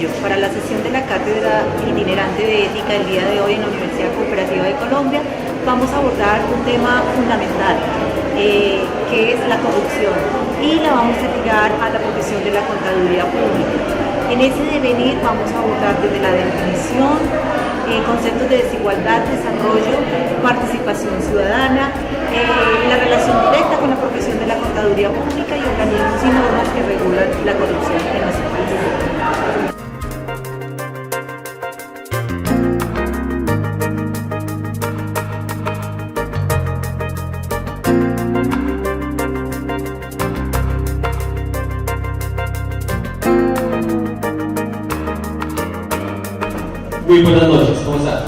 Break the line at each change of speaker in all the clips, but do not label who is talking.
Castillo para la sesión de la Cátedra Itinerante de Ética el día de hoy en la Universidad Cooperativa de Colombia. Vamos a abordar un tema fundamental, que es la corrupción, y la vamos a ligar a la profesión de la contaduría pública. En ese devenir vamos a abordar desde la definición, conceptos de desigualdad, desarrollo, participación ciudadana, la relación directa con la profesión de la contaduría pública y organismos y normas que regulan la corrupción en nuestro país.
Muy buenas noches, ¿cómo están?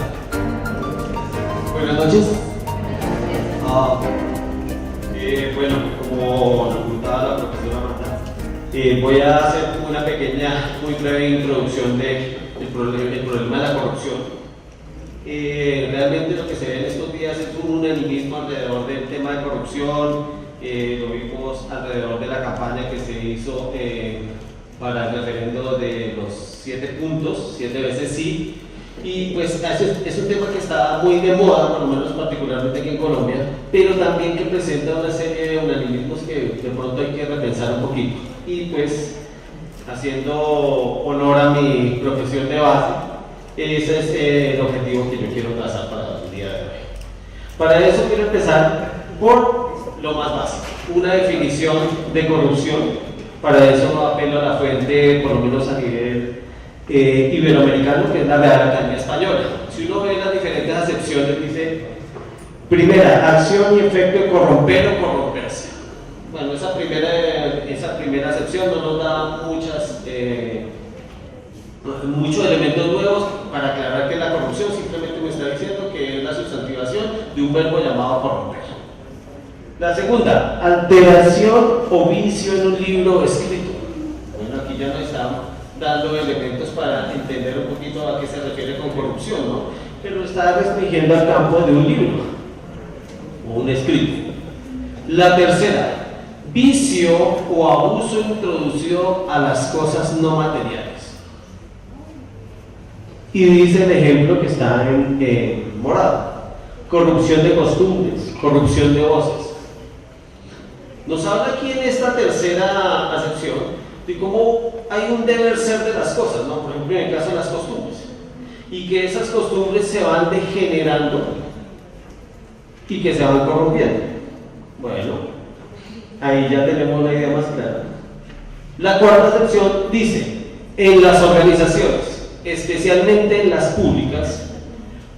Buenas noches. Bueno, como lo comentaba la profesora Marta, voy a hacer una pequeña, muy breve introducción del problema de la corrupción. Realmente lo que se ve en estos días es un unanimismo alrededor del tema de corrupción. Lo vimos alrededor de la campaña que se hizo para el referendo de los 7 puntos, 7 veces sí. Y pues es un tema que está muy de moda, por lo menos particularmente aquí en Colombia, pero también que presenta una serie de unanimismos que de pronto hay que repensar un poquito. Y pues, haciendo honor a mi profesión de base, ese es el objetivo que yo quiero trazar para el día de hoy. Para eso quiero empezar por lo más básico, una definición de corrupción. Para eso apelo a la fuente, por lo menos a nivel iberoamericano, que es la Real Academia Española. Si uno ve las diferentes acepciones, dice: primera, acción y efecto de corromper o corromperse. Bueno, esa primera acepción no nos da muchos elementos nuevos para aclarar que la corrupción simplemente me está diciendo que es la sustantivación de un verbo llamado corromper. La segunda, alteración o vicio en un libro escrito. Bueno, aquí ya nos estamos dando elementos para entender un poquito a qué se refiere con corrupción, ¿no? Pero está restringiendo al campo de un libro o un escrito. La tercera, vicio o abuso introducido a las cosas no materiales. Y dice el ejemplo que está en morado: corrupción de costumbres, corrupción de voces. Nos habla aquí en esta tercera acepción de cómo hay un deber ser de las cosas, ¿no? Por ejemplo, en el caso de las costumbres, y que esas costumbres se van degenerando y que se van corrompiendo. Bueno, ahí ya tenemos una idea más clara. La cuarta acepción dice: en las organizaciones, especialmente en las públicas,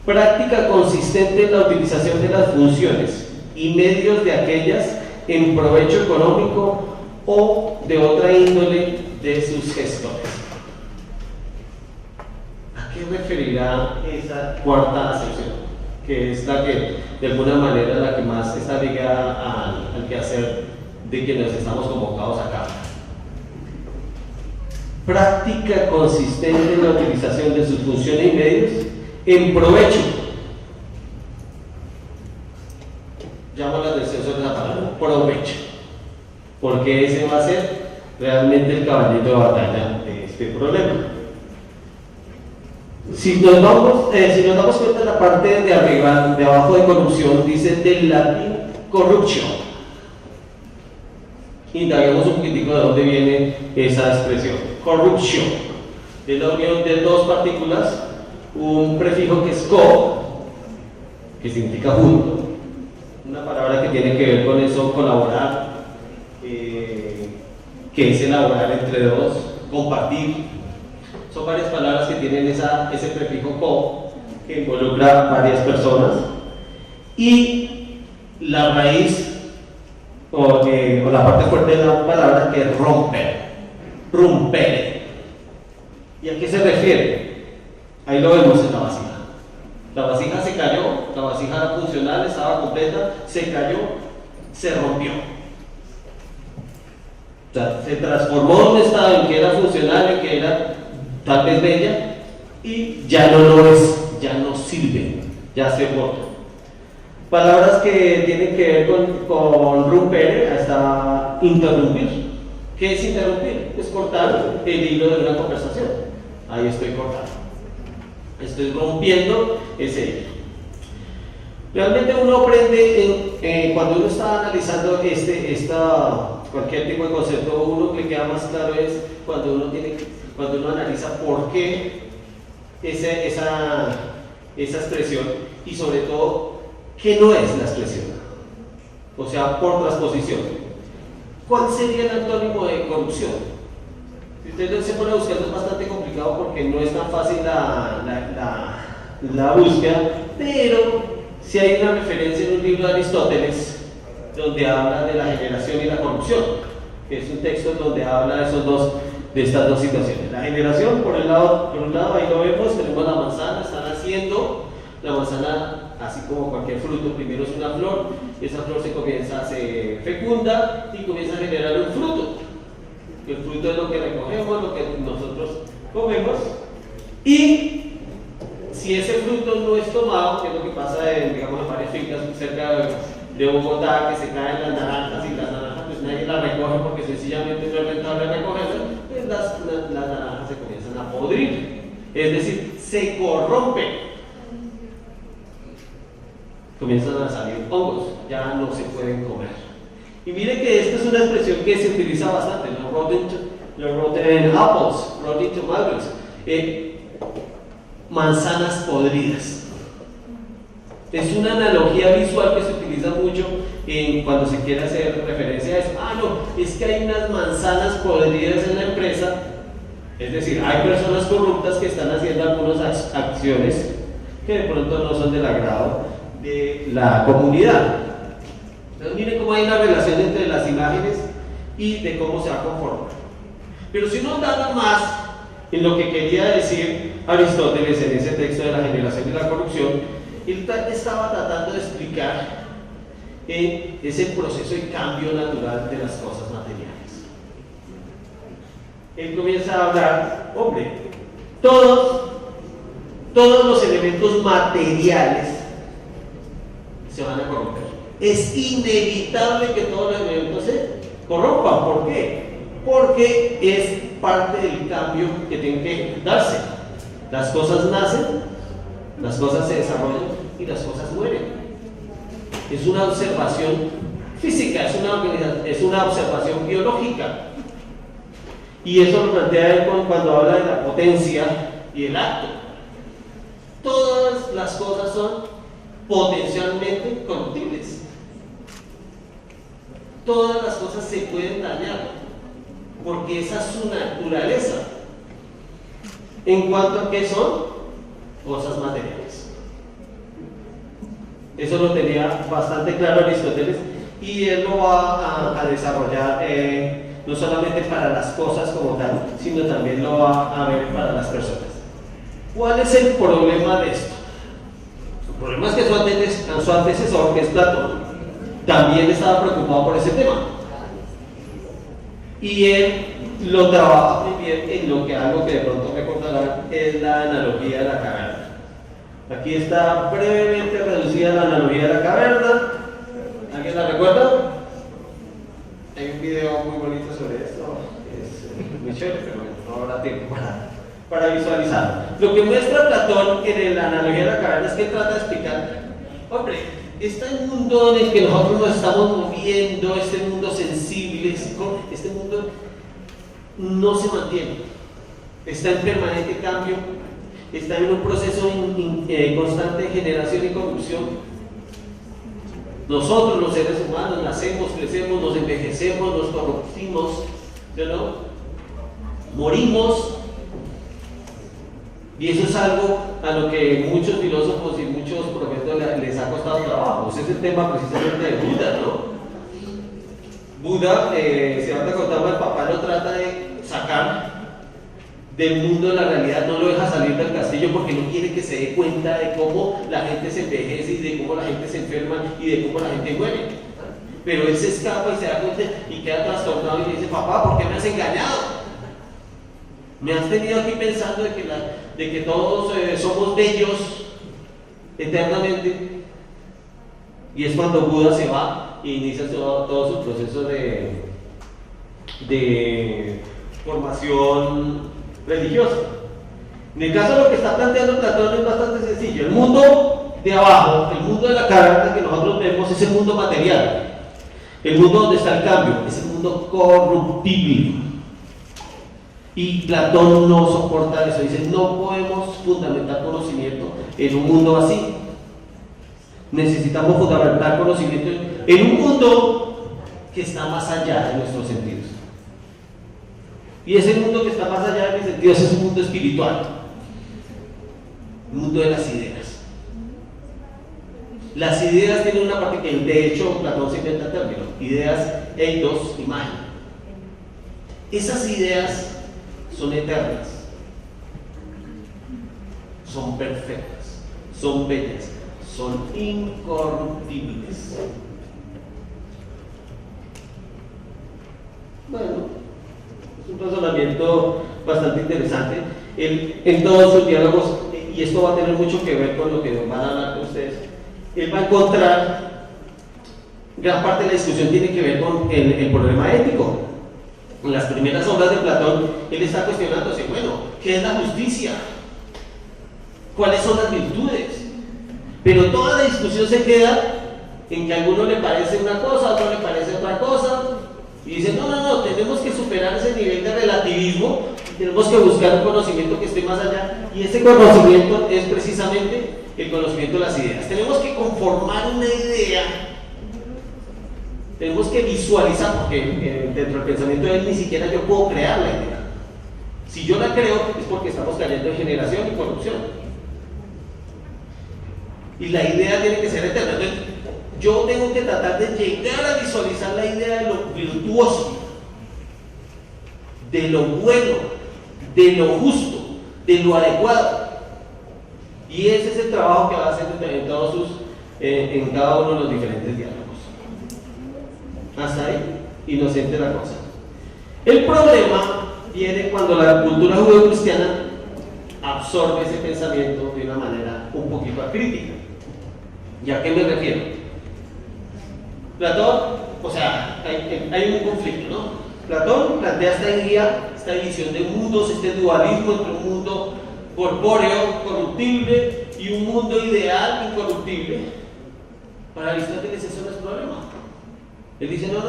práctica consistente en la utilización de las funciones y medios de aquellas en provecho económico o de otra índole de sus gestores. ¿A qué referirá esa cuarta acepción? Que es la que, de alguna manera, la que más está ligada al quehacer de quienes estamos convocados acá. Práctica consistente en la utilización de sus funciones y medios en provecho. Llamo la atención sobre la palabra provecho, porque ese va a ser realmente el caballito de batalla de este problema. Si nos damos cuenta, la parte de arriba, de abajo de corrupción, dice del latín corruptio. Indaguemos un poquitico de dónde viene esa expresión. Corruptio es la unión de dos partículas, un prefijo que es co, que significa junto, una palabra que tiene que ver con eso, colaborar, que es elaborar entre dos, compartir. Son varias palabras que tienen ese prefijo co, que involucra varias personas. Y la raíz, o la parte fuerte de la palabra, que es romper, romper. ¿Y a qué se refiere? Ahí lo vemos en la vasija. La vasija se cayó, la vasija era funcional, estaba completa, se cayó, se rompió. O sea, se transformó de un estado en que era funcional, en que era tal vez bella, y ya no lo es, ya no sirve, ya se botó. Palabras que tienen que ver con romper, hasta interrumpir. ¿Qué es interrumpir? Es cortar el hilo de una conversación. ahí estoy cortando, estoy rompiendo ese hilo. Realmente uno aprende, cuando uno está analizando cualquier tipo de concepto, uno le queda más claro es cuando uno analiza por qué esa expresión y sobre todo qué no es la expresión, o sea, por transposición. ¿Cuál sería el antónimo de corrupción? Si usted se pone a buscar es bastante complicado porque no es tan fácil la búsqueda, pero si hay una referencia en un libro de Aristóteles donde habla de la generación y la corrupción, que es un texto donde habla de estas dos situaciones. La generación, por un lado ahí lo vemos, tenemos la manzana, está naciendo, la manzana, así como cualquier fruto, primero es una flor, y esa flor se fecunda y comienza a generar un fruto. El fruto es lo que recogemos, lo que nosotros comemos, y si ese fruto no es tomado, que es lo que pasa en varias fincas cerca de Bogotá, que se caen las naranjas y las naranjas pues nadie las recoge porque sencillamente no es rentable recogerlas, pues las naranjas se comienzan a podrir, es decir, se corrompen, comienzan a salir hongos, ya no se pueden comer. Y mire que esta es una expresión que se utiliza bastante, los rotten apples, rotten tomatoes, manzanas podridas. Es una analogía visual que se utiliza mucho cuando se quiere hacer referencia a eso. No, es que hay unas manzanas podridas en la empresa, es decir, hay personas corruptas que están haciendo algunas acciones que de pronto no son del agrado de la comunidad. Entonces miren cómo hay una relación entre las imágenes y de cómo se va a conformar. Pero si uno da más en lo que quería decir Aristóteles en ese texto de la generación y la corrupción, él estaba tratando de explicar ese proceso de cambio natural de las cosas materiales. Él comienza a hablar, hombre, todos los elementos materiales se van a corromper. Es inevitable que todos los elementos se corrompan. ¿Por qué? Porque es parte del cambio que tiene que darse. Las cosas nacen, las cosas se desarrollan y las cosas mueren. Es una observación física, es una observación biológica. Y eso lo plantea él cuando habla de la potencia y el acto. Todas las cosas son potencialmente corruptibles. Todas las cosas se pueden dañar, porque esa es su naturaleza. En cuanto a qué son, cosas materiales. Eso lo tenía bastante claro Aristóteles y él lo va a desarrollar no solamente para las cosas como tal, sino también lo va a ver para las personas. ¿Cuál es el problema de esto? El problema es que su antecesor, que es Platón, también estaba preocupado por ese tema. Y él lo trabaja muy bien en algo que de pronto recordarán es la analogía de la caverna. Aquí está brevemente reducida la analogía de la caverna. ¿Alguien la recuerda? Hay un video muy bonito sobre esto, es muy chévere, pero no habrá tiempo para visualizarlo. Lo que muestra Platón en la analogía de la caverna es que trata de explicar, hombre, este mundo en el que nosotros nos estamos moviendo, este mundo sensible, este mundo no se mantiene, está en permanente cambio, está en un proceso constante de generación y corrupción. Nosotros los seres humanos nacemos, crecemos, nos envejecemos, nos corrompimos, ¿no? Morimos, y eso es algo a lo que muchos filósofos y muchos profesores les ha costado trabajo. Ese es el tema precisamente de Buda, ¿no? Buda, si ahorita contamos, el papá lo trata de sacar del mundo de la realidad, no lo deja salir del castillo porque no quiere que se dé cuenta de cómo la gente se envejece y de cómo la gente se enferma y de cómo la gente muere. Pero él se escapa y se da cuenta y queda trastornado y le dice, papá, ¿por qué me has engañado? Me has tenido aquí pensando de que todos somos bellos eternamente. Y es cuando Buda se va e inicia todo su proceso de formación religiosa. En el caso de lo que está planteando Platón es bastante sencillo. El mundo de abajo, el mundo de la carta que nosotros vemos es el mundo material. El mundo donde está el cambio, es el mundo corruptible. Y Platón no soporta eso, dice, no podemos fundamentar conocimiento en un mundo así. Necesitamos fundamentar conocimiento en un mundo que está más allá de nuestros sentidos. Y ese mundo que está más allá de mis sentidos es un mundo espiritual, un mundo de las ideas. Las ideas tienen una parte que, de hecho, Platón se inventa el término, ideas, eidos, imagen. Esas ideas son eternas, son perfectas, son bellas, son incorruptibles. Bueno, es un razonamiento bastante interesante. En todos sus diálogos, y esto va a tener mucho que ver con lo que van a hablar con ustedes, él va a encontrar, gran parte de la discusión tiene que ver con el problema ético. En las primeras obras de Platón, él está cuestionándose, bueno, ¿qué es la justicia? ¿Cuáles son las virtudes? Pero toda la discusión se queda en que a alguno le parece una cosa, a otro le parece otra cosa, y dicen, no, tenemos que superar ese nivel de relativismo, tenemos que buscar un conocimiento que esté más allá, y ese conocimiento es precisamente el conocimiento de las ideas. Tenemos que conformar una idea, tenemos que visualizar, porque dentro del pensamiento de él ni siquiera yo puedo crear la idea. Si yo la creo es porque estamos cayendo en generación y corrupción. Y la idea tiene que ser eterna. Entonces, yo tengo que tratar de llegar a visualizar la idea de lo virtuoso, de lo bueno, de lo justo, de lo adecuado. Y ese es el trabajo que va a hacer en cada uno de los diferentes diálogos. Hasta ahí, inocente la cosa. El problema viene cuando la cultura judeocristiana absorbe ese pensamiento de una manera un poquito acrítica. ¿Y a qué me refiero? Platón, o sea, hay un conflicto, ¿no? Platón plantea esta idea, esta división de mundos, este dualismo entre un mundo corpóreo, corruptible, y un mundo ideal, incorruptible. Para Aristóteles eso no es problema. Él dice, no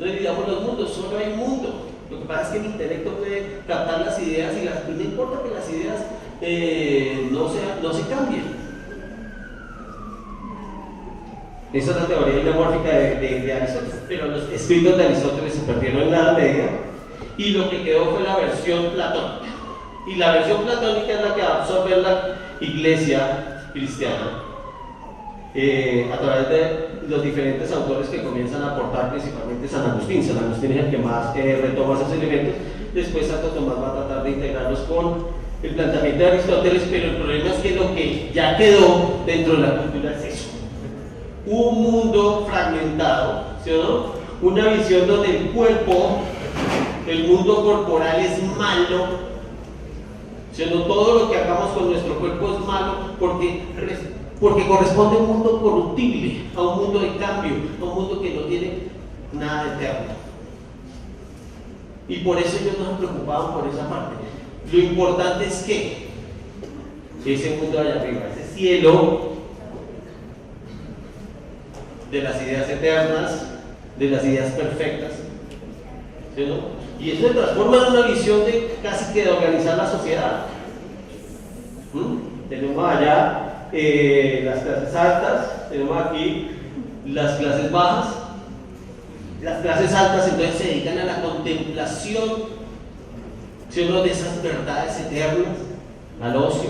dividamos los mundos, solo hay un mundo. Lo que pasa es que el intelecto puede captar las ideas y no importa que las ideas no se cambien. Esa es la teoría ideomórfica de Aristóteles, pero los escritos de Aristóteles se perdieron en la Edad Media y lo que quedó fue la versión platónica. Y la versión platónica es la que absorbe la iglesia cristiana a través de los diferentes autores que comienzan a aportar, principalmente San Agustín. San Agustín es el que más retoma esos elementos. Después Santo Tomás va a tratar de integrarlos con el planteamiento de Aristóteles, pero el problema es que lo que ya quedó dentro de la cultura es eso. Un mundo fragmentado, ¿sí o no? Una visión donde el cuerpo, el mundo corporal es malo, ¿sí o no? Todo lo que hagamos con nuestro cuerpo es malo porque corresponde a un mundo corruptible, a un mundo de cambio, a un mundo que no tiene nada eterno. Y por eso ellos no se preocupaban por esa parte. Lo importante es que ese mundo allá arriba, ese cielo de las ideas eternas, de las ideas perfectas, ¿sí, no? Y eso se transforma en una visión de casi que de organizar la sociedad. Tenemos allá las clases altas, tenemos aquí las clases bajas. Las clases altas entonces se dedican a la contemplación, ¿sí, no?, de esas verdades eternas, al ocio.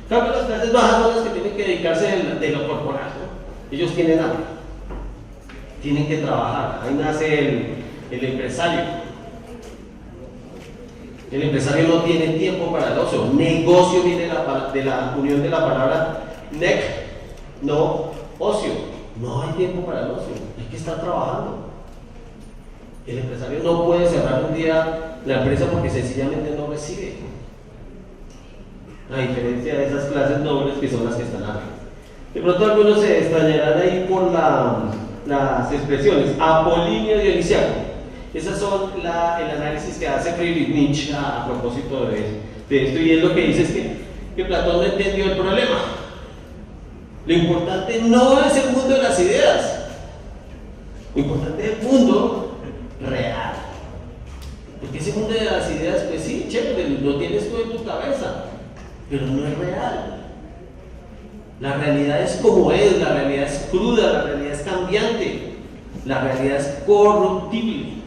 En cambio, las clases bajas son las que tienen que dedicarse de lo corporal, ¿no? Ellos tienen hambre, tienen que trabajar. Ahí nace el empresario. El empresario no tiene tiempo para el ocio. Negocio viene de la unión de la palabra nec, no ocio. No hay tiempo para el ocio, hay que estar trabajando. El empresario no puede cerrar un día la empresa porque sencillamente no recibe. A diferencia de esas clases nobles que son las que están arriba. De pronto algunos se extrañarán ahí por las expresiones. Apolinio Dionisiaco. Esas son el análisis que hace Friedrich Nietzsche a propósito de esto, y es lo que dice es que Platón no entendió el problema. Lo importante no es el mundo de las ideas, lo importante es el mundo real. Porque ese mundo de las ideas, pues sí, chévere, lo tienes tú en tu cabeza, pero no es real. La realidad es como es, la realidad es cruda, la realidad es cambiante, la realidad es corruptible.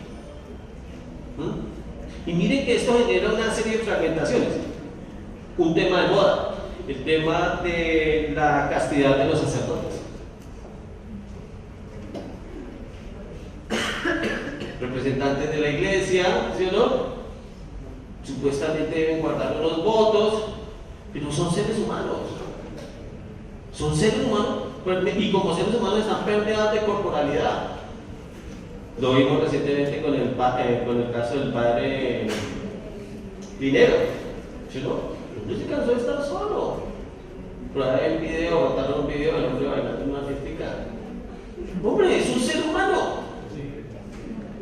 Y miren que esto genera una serie de fragmentaciones. Un tema de moda, el tema de la castidad de los sacerdotes. Representantes de la iglesia, ¿sí o no? Supuestamente deben guardar unos votos, pero son seres humanos. Son seres humanos, y como seres humanos están permeados de corporalidad. Lo vimos recientemente con el caso del padre Dinero, ¿sí o no? No se cansó de estar solo. Por ahí el video, botaron un video del hombre bailando en una fiestica. Hombre, es un ser humano.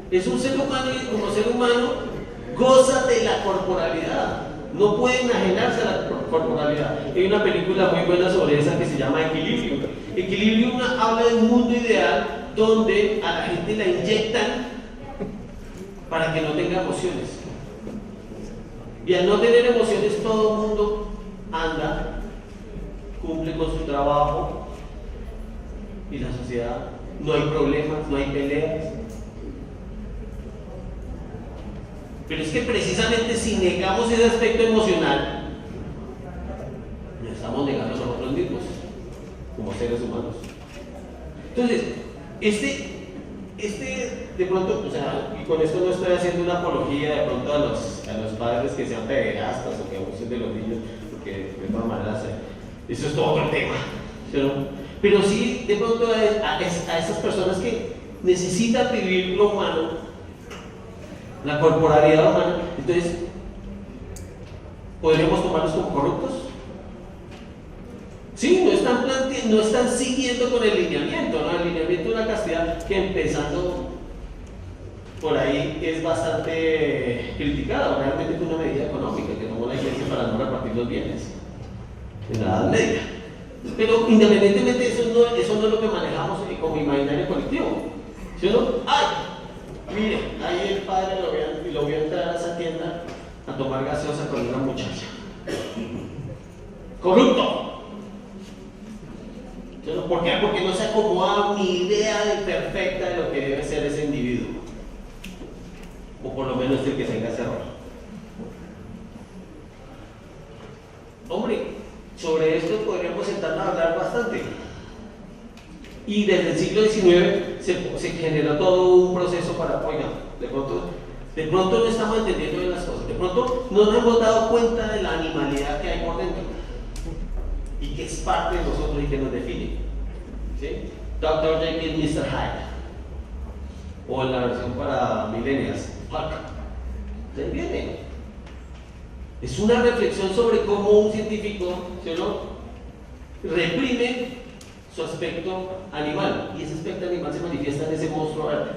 Es un ser humano y como ser humano goza de la corporalidad. No puede enajenarse a la corporalidad. Hay una película muy buena sobre esa que se llama Equilibrio. Equilibrio habla de un mundo ideal donde a la gente la inyectan para que no tenga emociones. Y al no tener emociones, todo el mundo anda, cumple con su trabajo, y la sociedad, no hay problemas, no hay peleas. Pero es que precisamente si negamos ese aspecto emocional, nos estamos negando a nosotros mismos, como seres humanos. Entonces, de pronto, o sea, y con esto no estoy haciendo una apología de pronto a los padres que sean pederastas o que abusen de los niños, porque de todas maneras, eso es todo otro tema, ¿sí? Pero sí, de pronto a esas personas que necesitan vivir lo humano, la corporalidad humana, entonces, ¿podríamos tomarlos como corruptos? Sí, no están siguiendo con el lineamiento, ¿no? El lineamiento de una castidad que empezando por ahí es bastante criticada. Realmente fue una medida económica que tomó la iglesia para no repartir los bienes en la Edad Media. Pero independientemente de eso no es lo que manejamos como imaginario colectivo. ¿Sí o no? ¡Ay! Mire, ahí el padre lo vio entrar a esa tienda a tomar gaseosa con una muchacha. ¡Corrupto! ¿Por qué? Porque no se acomoda a mi idea perfecta de lo que debe ser ese individuo, o por lo menos el que tenga ese error. Hombre, sobre esto podríamos sentarnos a hablar bastante. Y desde el siglo XIX se generó todo un proceso para, oiga, de pronto no estamos entendiendo bien las cosas, de pronto no nos hemos dado cuenta de la animalidad que hay por dentro y que es parte de nosotros y que nos define. ¿Sí? Dr. Jekyll, Mr. Hyde, o en la versión para millennials, Huck. ¿Se entiende? Es una reflexión sobre cómo un científico, ¿sí o no?, reprime su aspecto animal, y ese aspecto animal se manifiesta en ese monstruo verde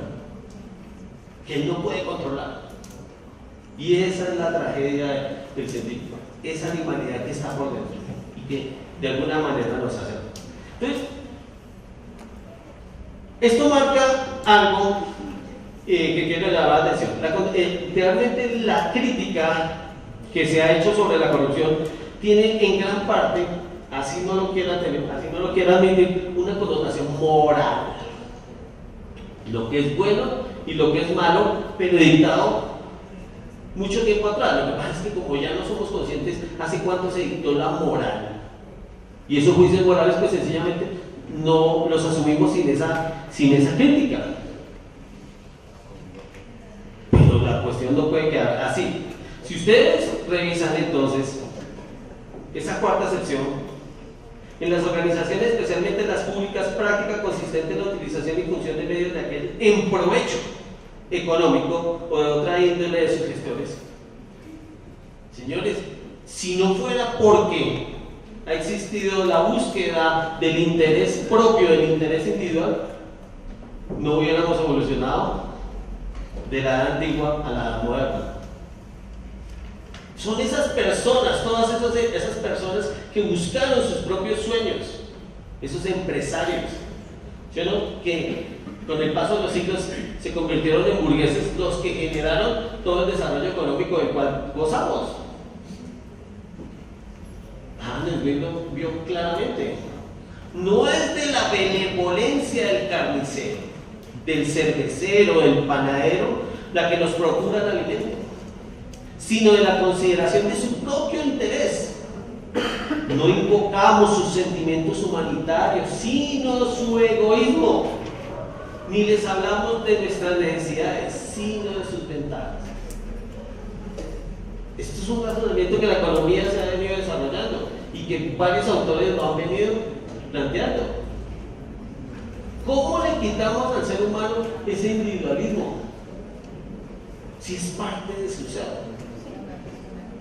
que él no puede controlar. Y esa es la tragedia del científico, esa animalidad que está por dentro y que de alguna manera nos hace. Entonces, esto marca algo que quiero llamar la atención. Realmente la crítica que se ha hecho sobre la corrupción tiene en gran parte, así no lo quiera admitir, una connotación moral. Lo que es bueno y lo que es malo, pero dictado mucho tiempo atrás. Lo que pasa es que como ya no somos conscientes, ¿hace cuánto se dictó la moral? Y esos juicios morales, pues sencillamente no los asumimos sin esa crítica. Pero la cuestión no puede quedar así. Si ustedes revisan entonces esa cuarta sección, en las organizaciones, especialmente las públicas, práctica consistente en la utilización y función de medios de aquel en provecho económico o de otra índole de sus gestores. Señores, si no fuera porque ha existido la búsqueda del interés propio, del interés individual, no hubiéramos evolucionado de la edad antigua a la edad moderna. Son esas personas, todas esas personas que buscaron sus propios sueños, esos empresarios, ¿sí o no? Que con el paso de los siglos se convirtieron en burgueses, los que generaron todo el desarrollo económico del cual gozamos. El libro vio claramente, no es de la benevolencia del carnicero, del cervecero, del panadero, la que nos procura el alimento, sino de la consideración de su propio interés. No invocamos sus sentimientos humanitarios, sino su egoísmo, ni les hablamos de nuestras necesidades, sino de sus ventajas. Esto es un razonamiento que la economía se ha venido desarrollando y que varios autores lo han venido planteando. ¿Cómo le quitamos al ser humano ese individualismo? Si es parte de su ser.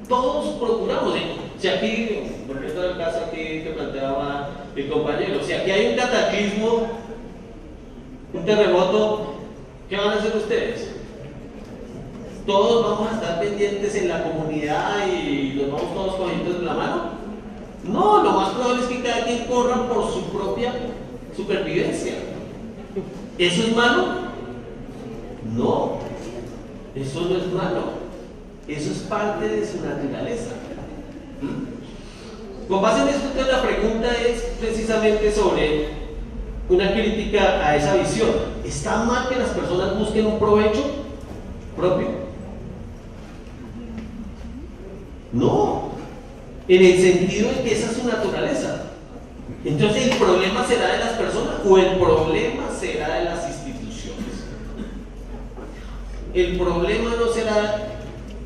Todos procuramos, si aquí, por ejemplo, el caso aquí que planteaba el compañero, si aquí hay un cataclismo, un terremoto, ¿qué van a hacer ustedes? ¿Todos vamos a estar pendientes en la comunidad y los vamos todos cogidos de la mano? No, lo más probable es que cada quien corra por su propia supervivencia. ¿Eso es malo? No, eso no es malo. Eso es parte de su naturaleza. Con base en esto, la pregunta es precisamente sobre una crítica a esa visión. ¿Está mal que las personas busquen un provecho propio? No, en el sentido de que esa es su naturaleza. Entonces, ¿el problema será de las personas o el problema será de las instituciones? El problema no será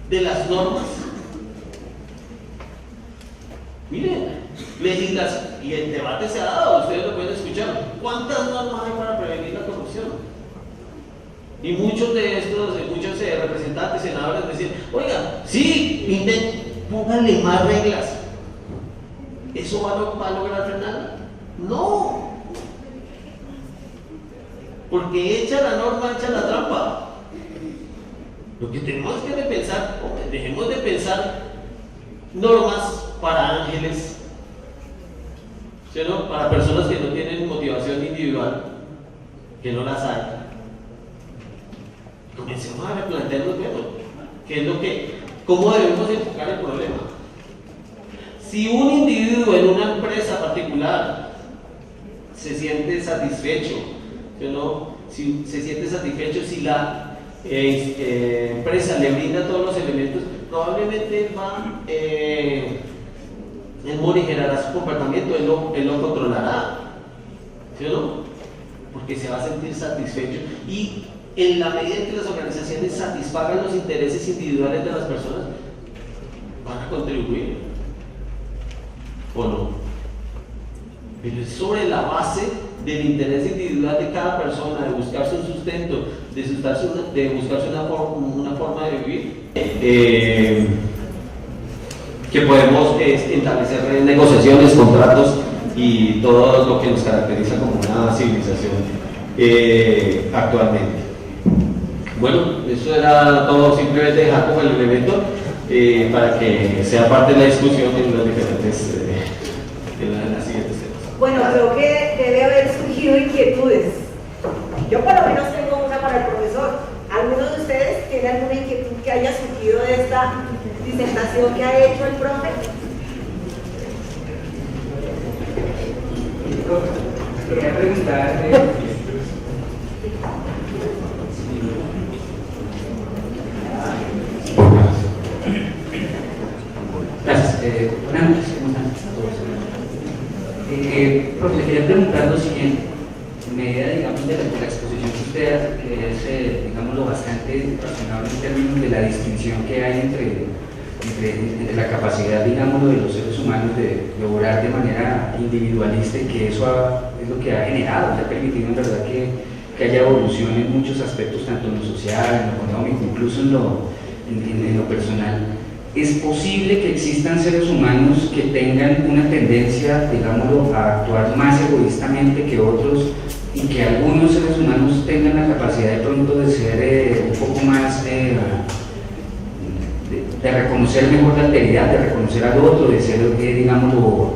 de las normas. Miren, legislación, y el debate se ha dado, ustedes lo pueden escuchar. ¿Cuántas normas hay para prevenir la corrupción? Y muchos de estos, muchos representantes, senadores decían, oiga, sí, pónganle más reglas. ¿Eso va a lograr frenarla? No. Porque echa la norma, echa la trampa. Lo que tenemos que repensar, dejemos de pensar normas para ángeles, ¿sí, no? Para personas que no tienen motivación individual, que no las hay. Comencemos a replantearnos, bueno, ¿qué es lo que, cómo debemos enfocar el problema? Si un individuo en una empresa particular se siente satisfecho, ¿sí, no? Si se siente satisfecho, si la empresa le brinda todos los elementos, probablemente él morigerará su comportamiento, él lo controlará, ¿sí o no? Porque se va a sentir satisfecho, y en la medida en que las organizaciones satisfagan los intereses individuales de las personas, van a contribuir, ¿o no? Pero es sobre la base del interés individual de cada persona, de buscarse un sustento, de buscarse una forma de vivir, que podemos establecer negociaciones, contratos y todo lo que nos caracteriza como una civilización actualmente. Bueno, eso era todo, simplemente dejar como el elemento para que sea parte de la discusión en los diferentes en las siguientes temas.
Bueno, creo que debe haber surgido inquietudes. Yo por lo menos tengo una para el profesor. ¿Alguno de ustedes tiene alguna inquietud que haya surgido de esta disertación que ha hecho el profe?
Quería preguntar gracias. Buenas noches, ¿cómo están todos? Profe, le quería preguntar lo siguiente. En medida, digamos, de la exposición que usted hace, que es, digámoslo, bastante razonable en términos de la distinción que hay entre la capacidad, digámoslo, de los seres humanos de obrar de manera individualista, y que eso es lo que ha generado, ha permitido en verdad que haya evolución en muchos aspectos, tanto en lo social, en lo económico, incluso en lo personal. ¿Es posible que existan seres humanos que tengan una tendencia, digámoslo, a actuar más egoístamente que otros y que algunos seres humanos tengan la capacidad de pronto de ser un poco más de reconocer mejor la alteridad, de reconocer al otro, de ser, digámoslo,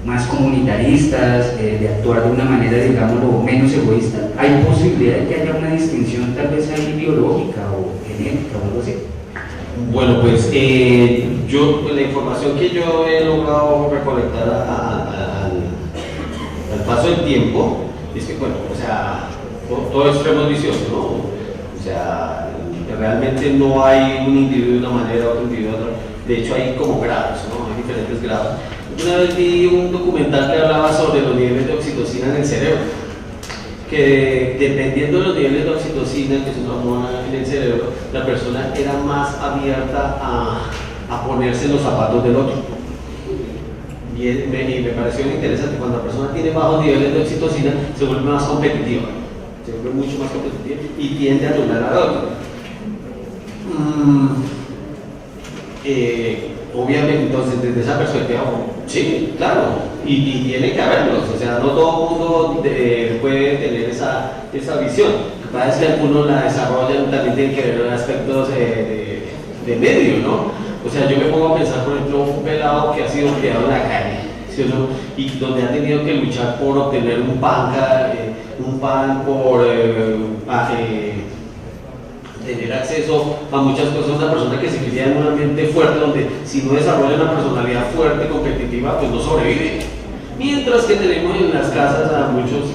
más comunitaristas, de actuar de una manera, digámoslo, menos egoísta. ¿Hay posibilidad de que haya una distinción tal vez ahí biológica o genética o algo así?
Bueno, pues la información que yo he logrado recolectar al paso del tiempo es que, bueno, o sea, todo extremo es vicioso, ¿no? O sea, realmente no hay un individuo de una manera, otro individuo de otra. De hecho, hay como grados, ¿no? Hay diferentes grados. Una vez vi un documental que hablaba sobre los niveles de oxitocina en el cerebro, que dependiendo de los niveles de oxitocina, que es una hormona en el cerebro, la persona era más abierta a ponerse en los zapatos del otro. Y me pareció interesante, cuando la persona tiene bajos niveles de oxitocina, se vuelve más competitiva, se vuelve mucho más competitiva y tiende a anular al otro. Obviamente, entonces, desde esa perspectiva, sí, claro, y tiene que haberlos, o sea, no todo el mundo puede tener esa visión. Lo que pasa es que algunos la desarrollan, también tienen que ver aspectos de medio, ¿no? O sea, yo me pongo a pensar, por ejemplo, un pelado que ha sido criado en la calle, ¿sí o no? Y donde ha tenido que luchar por obtener un pan por tener acceso a muchas cosas, una persona que se cría en un ambiente fuerte, donde si no desarrolla una personalidad fuerte, competitiva, pues no sobrevive. Mientras que tenemos en las casas a muchos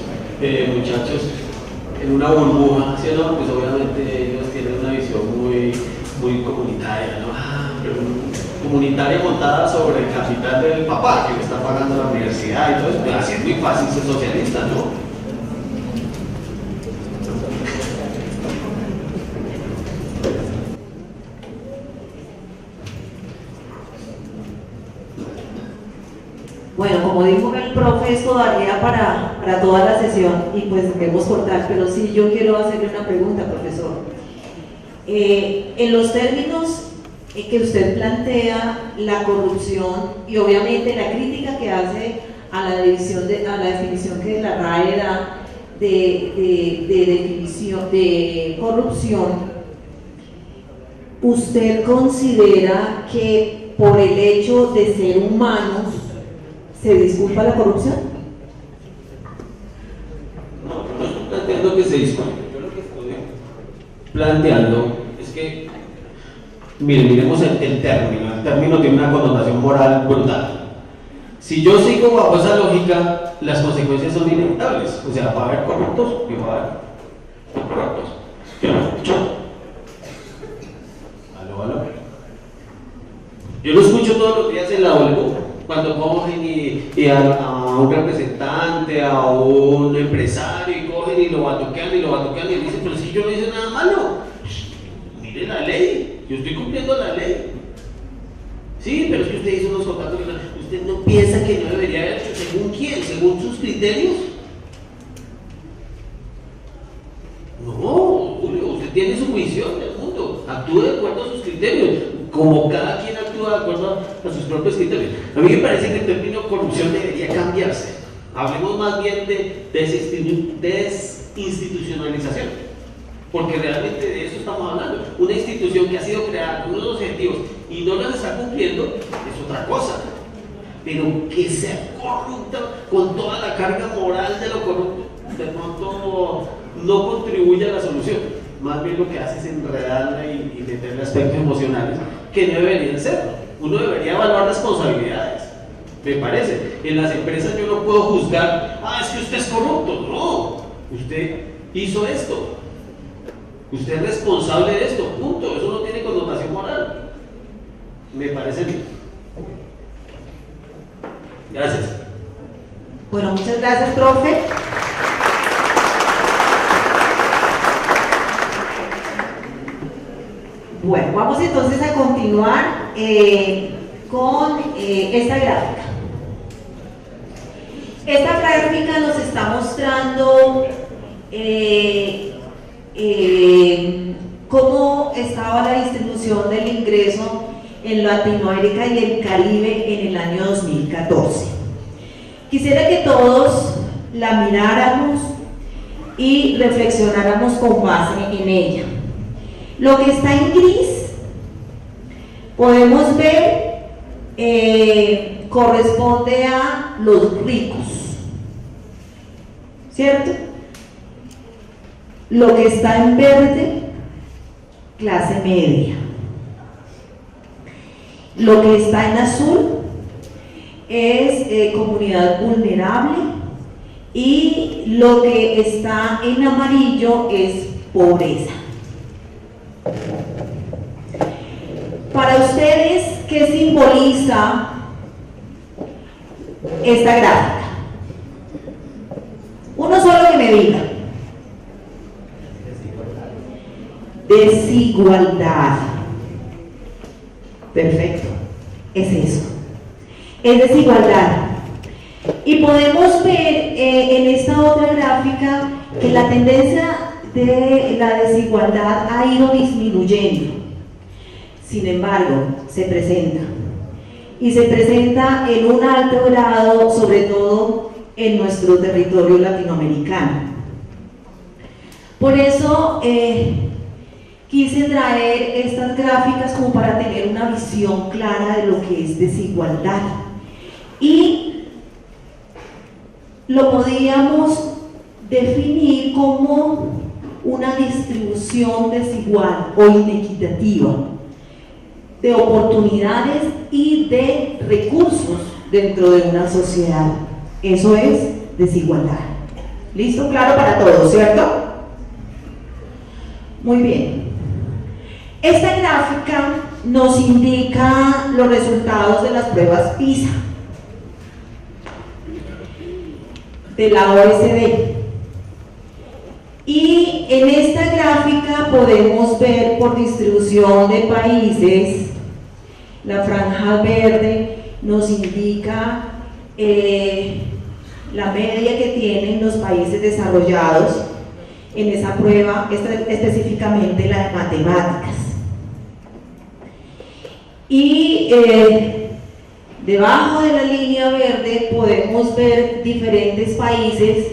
muchachos en una burbuja, ¿sí o no? Pues obviamente ellos tienen una visión muy comunitaria, ¿no? Pero comunitaria montada sobre el capital del papá, que le está pagando la universidad y todo eso, pues así es muy fácil ser socialista, ¿no?
Bueno, como dijo el profe, esto daría para toda la sesión y pues debemos cortar, pero sí yo quiero hacerle una pregunta, profesor. En los términos que usted plantea la corrupción y obviamente la crítica que hace a la definición que la RAE da de corrupción, ¿usted considera que por el hecho de ser humanos se disculpa la corrupción?
No, yo no estoy planteando que se disculpe. Yo lo que estoy planteando es que, miremos el término. El término tiene una connotación moral brutal. Si yo sigo bajo esa lógica, las consecuencias son inevitables. O sea, va a haber corruptos y va a haber corruptos. Yo lo escucho. ¿Aló? Yo lo escucho todos los días en la OLU, cuando cogen y a un representante, a un empresario, y cogen y lo batuquean y dicen, pero si yo no hice nada malo, mire la ley, yo estoy cumpliendo la ley. Sí, pero es que usted hizo unos contratos, ¿usted no piensa que no debería haber hecho? ¿Según quién? ¿Según sus criterios? No, Julio, usted tiene su visión del mundo, actúe de acuerdo a sus criterios, como cada quien actúa de acuerdo a sus propios criterios. A mí me parece que el término corrupción debería cambiarse. Hablemos más bien de desinstitucionalización, porque realmente de eso estamos hablando. Una institución que ha sido creada con unos objetivos y no los está cumpliendo es otra cosa, pero que sea corrupta con toda la carga moral de lo corrupto, de pronto no contribuye a la solución. Más bien lo que hace es enredarla y meterle aspectos emocionales que no deberían ser. Uno debería evaluar responsabilidades, me parece. En las empresas yo no puedo juzgar, es que usted es corrupto. No, usted hizo esto, usted es responsable de esto, punto. Eso no tiene connotación moral, me parece bien. Gracias.
Bueno, muchas gracias, profe. Bueno, vamos entonces a continuar con esta gráfica. Esta gráfica nos está mostrando cómo estaba la distribución del ingreso en Latinoamérica y el Caribe en el año 2014. Quisiera que todos
la miráramos y reflexionáramos con base en ella. Lo que está en gris, podemos ver, corresponde a los ricos, ¿cierto? Lo que está en verde, clase media. Lo que está en azul es comunidad vulnerable, y lo que está en amarillo es pobreza. Para ustedes, ¿qué simboliza esta gráfica? Uno solo que me diga. Desigualdad. Perfecto, es eso, es desigualdad. Y podemos ver en esta otra gráfica que la tendencia de la desigualdad ha ido disminuyendo. Sin embargo, se presenta, y se presenta en un alto grado, sobre todo en nuestro territorio latinoamericano. Por eso quise traer estas gráficas como para tener una visión clara de lo que es desigualdad, y lo podríamos definir como una distribución desigual o inequitativa de oportunidades y de recursos dentro de una sociedad. Eso es desigualdad. ¿Listo? Claro para todos, ¿cierto? Muy bien. Esta gráfica nos indica los resultados de las pruebas PISA de la OECD. Y en esta gráfica podemos ver por distribución de países. La franja verde nos indica la media que tienen los países desarrollados en esa prueba, específicamente la de matemáticas. Y debajo de la línea verde podemos ver diferentes países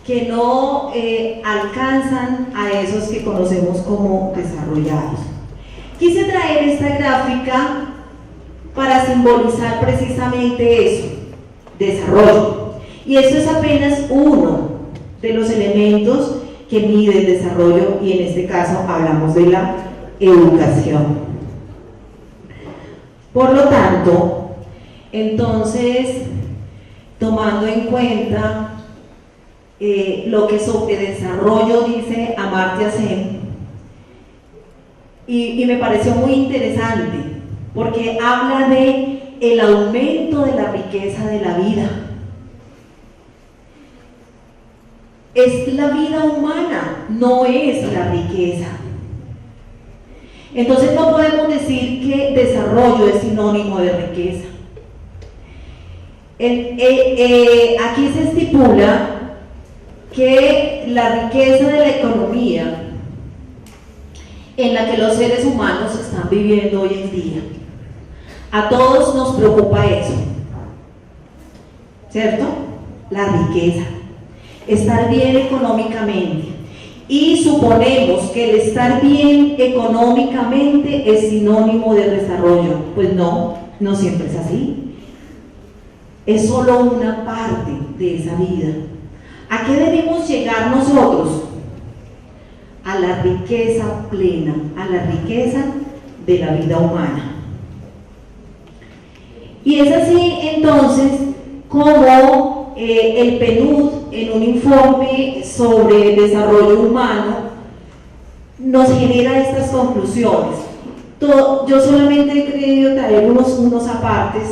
que no alcanzan a esos que conocemos como desarrollados. Quise traer esta gráfica para simbolizar precisamente eso, desarrollo. Y esto es apenas uno de los elementos que mide el desarrollo, y en este caso hablamos de la educación. Por lo tanto, entonces, tomando en cuenta lo que sobre desarrollo dice Amartya Sen, y me pareció muy interesante, porque habla de el aumento de la riqueza de la vida. Es la vida humana, no es la riqueza. Entonces no podemos decir que desarrollo es sinónimo de riqueza. Aquí se estipula que la riqueza de la economía en la que los seres humanos están viviendo hoy en día, a todos nos preocupa eso, ¿cierto? La riqueza, estar bien económicamente, y suponemos que el estar bien económicamente es sinónimo de desarrollo. Pues no, no siempre es así, es solo una parte de esa vida. ¿A qué debemos llegar nosotros? A la riqueza plena, a la riqueza de la vida humana. Y es así entonces como el PNUD, en un informe sobre desarrollo humano, nos genera estas conclusiones. Yo solamente he querido traer unos apartes.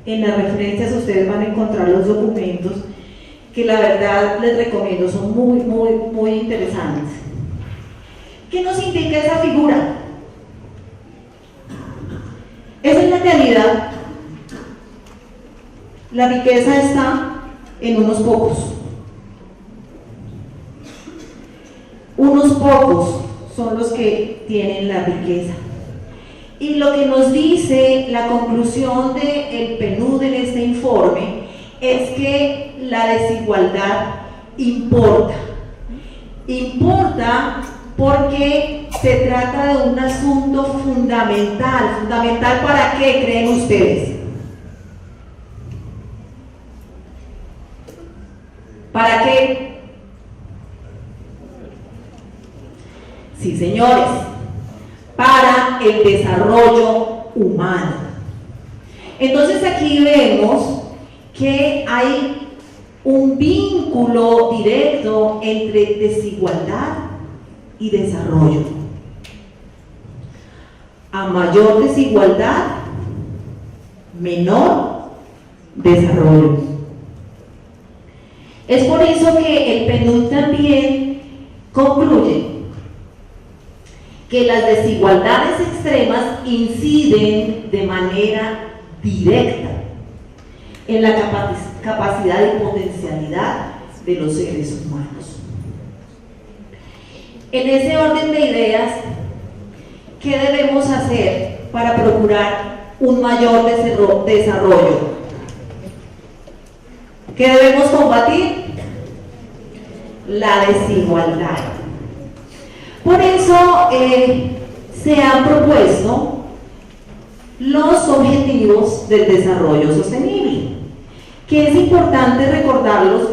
En las referencias ustedes van a encontrar los documentos que la verdad les recomiendo, son muy interesantes. ¿Qué nos indica esa figura? Esa es la realidad. La riqueza está en unos pocos. Unos pocos son los que tienen la riqueza. Y lo que nos dice la conclusión del PNUD en este informe es que la desigualdad importa. Importa porque se trata de un asunto fundamental. ¿Fundamental para qué creen ustedes? ¿Para qué? Sí, señores, para el desarrollo humano. Entonces aquí vemos que hay un vínculo directo entre desigualdad y desarrollo. A mayor desigualdad, menor desarrollo. Es por eso que el PNUD también concluye que las desigualdades extremas inciden de manera directa en la capacidad y potencialidad de los seres humanos. En ese orden de ideas, ¿qué debemos hacer para procurar un mayor desarrollo? ¿Qué debemos combatir? La desigualdad. Por eso se han propuesto los objetivos del desarrollo sostenible, que es importante recordarlos.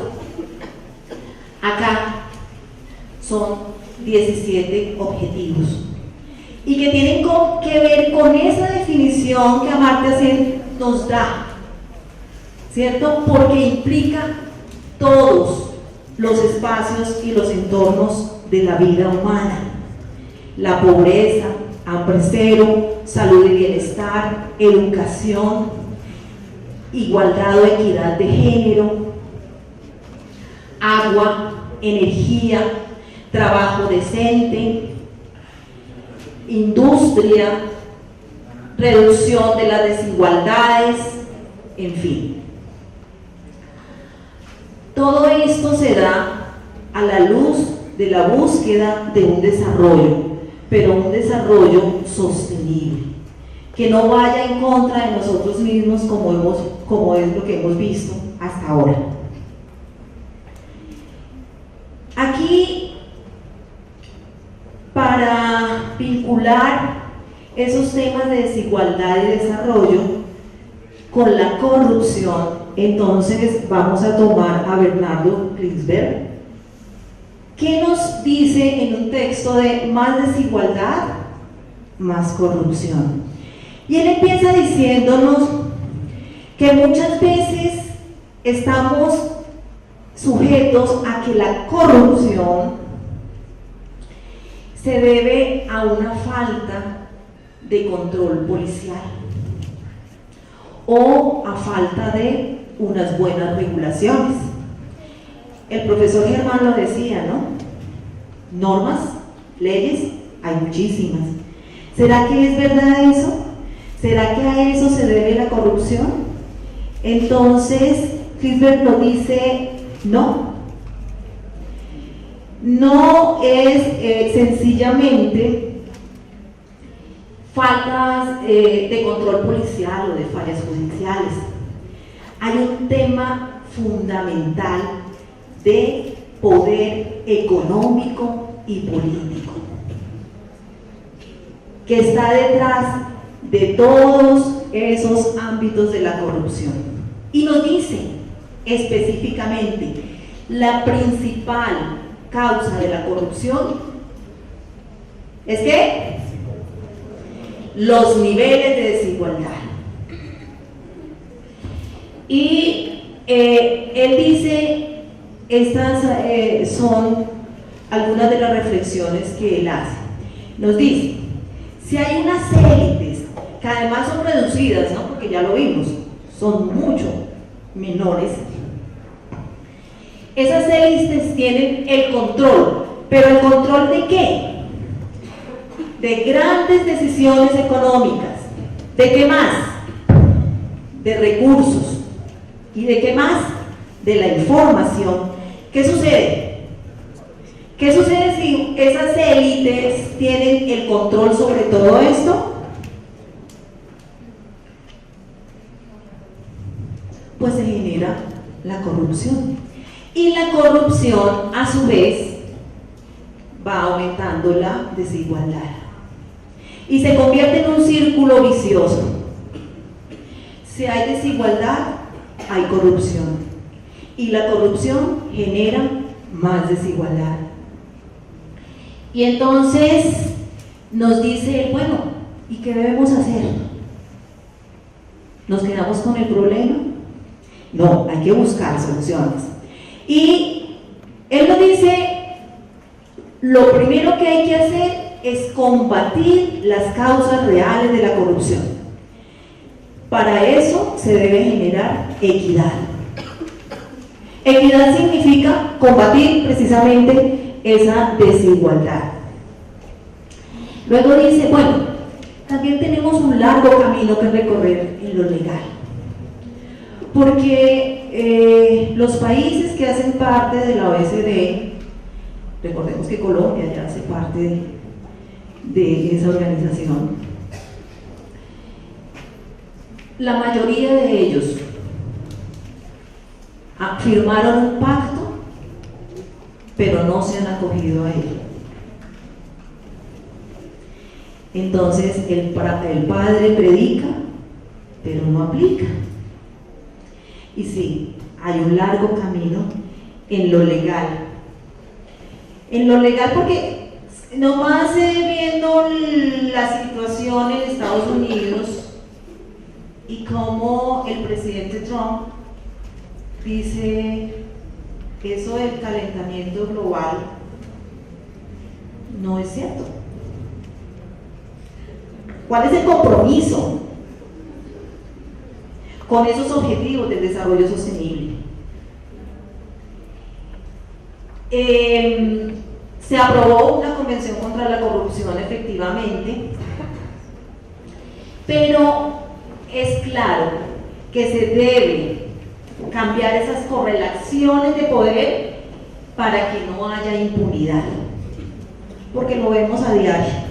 Acá son 17 objetivos y que tienen que ver con esa definición que Amartya Sen nos da, ¿cierto? Porque implica todos los espacios y los entornos de la vida humana: la pobreza, hambre cero, salud y bienestar, educación, igualdad o equidad de género, agua, energía, trabajo decente, industria, reducción de las desigualdades, en fin. Todo esto se da a la luz de la búsqueda de un desarrollo, pero un desarrollo sostenible, que no vaya en contra de nosotros mismos como es lo que hemos visto hasta ahora. Aquí, para vincular esos temas de desigualdad y desarrollo con la corrupción, entonces vamos a tomar a Bernardo Klinsberg, que nos dice en un texto de más desigualdad, más corrupción. Y él empieza diciéndonos que muchas veces estamos sujetos a que la corrupción se debe a una falta de control policial o a falta de unas buenas regulaciones. El profesor Germán lo decía, ¿no? Normas, leyes, hay muchísimas. ¿Será que es verdad eso? ¿Será que a eso se debe la corrupción? Entonces, Klinsberg lo dice, no. No es sencillamente faltas de control policial o de fallas judiciales. Hay un tema fundamental de poder económico y político que está detrás de todos esos ámbitos de la corrupción. Y nos dice específicamente la principal causa de la corrupción es que los niveles de desigualdad. Y él dice, estas son algunas de las reflexiones que él hace. Nos dice, si hay unas élites que además son reducidas, ¿no? Porque ya lo vimos, son mucho menores, esas élites tienen el control, pero ¿el control de qué? De grandes decisiones económicas. ¿De qué más? De recursos. ¿Y de qué más? De la información. ¿Qué sucede? ¿Qué sucede si esas élites tienen el control sobre todo esto? Pues se genera la corrupción. Y la corrupción, a su vez, va aumentando la desigualdad. Y se convierte en un círculo vicioso. Si hay desigualdad, hay corrupción. Y la corrupción genera más desigualdad. Y entonces nos dice él, bueno, ¿y qué debemos hacer? ¿Nos quedamos con el problema? No, hay que buscar soluciones. Y él nos dice, lo primero que hay que hacer es combatir las causas reales de la corrupción. Para eso se debe generar equidad. Equidad significa combatir precisamente esa desigualdad. Luego dice, bueno, también tenemos un largo camino que recorrer en lo legal. Porque los países que hacen parte de la OECD, recordemos que Colombia ya hace parte de esa organización, la mayoría de ellos firmaron un pacto, pero no se han acogido a él. Entonces el padre predica, pero no aplica. Y sí, hay un largo camino en lo legal. En lo legal, porque nomás viendo la situación en Estados Unidos y cómo el presidente Trump dice que eso del calentamiento global no es cierto. ¿Cuál es el compromiso con esos objetivos del desarrollo sostenible? Se aprobó una convención contra la corrupción, efectivamente, pero es claro que se debe cambiar esas correlaciones de poder para que no haya impunidad, porque lo vemos a diario.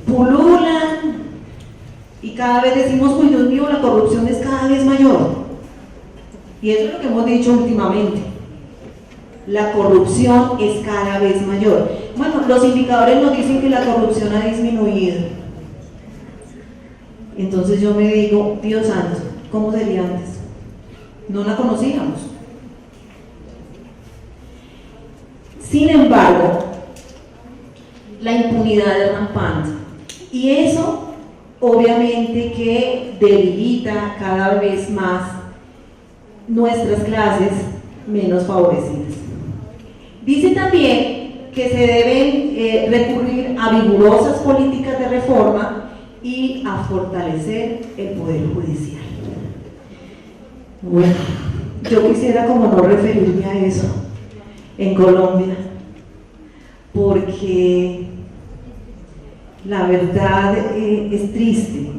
Pululan y cada vez decimos, uy, Dios mío, la corrupción es cada vez mayor. Y eso es lo que hemos dicho últimamente. La corrupción es cada vez mayor. Bueno, los indicadores nos dicen que la corrupción ha disminuido. Entonces yo me digo, Dios santo, ¿cómo sería antes? No la conocíamos. Sin embargo, la impunidad es rampante. Y eso, obviamente, que debilita cada vez más nuestras clases menos favorecidas. Dice también que se deben recurrir a vigorosas políticas de reforma y a fortalecer el poder judicial. Bueno, yo quisiera como no referirme a eso en Colombia, porque la verdad es triste.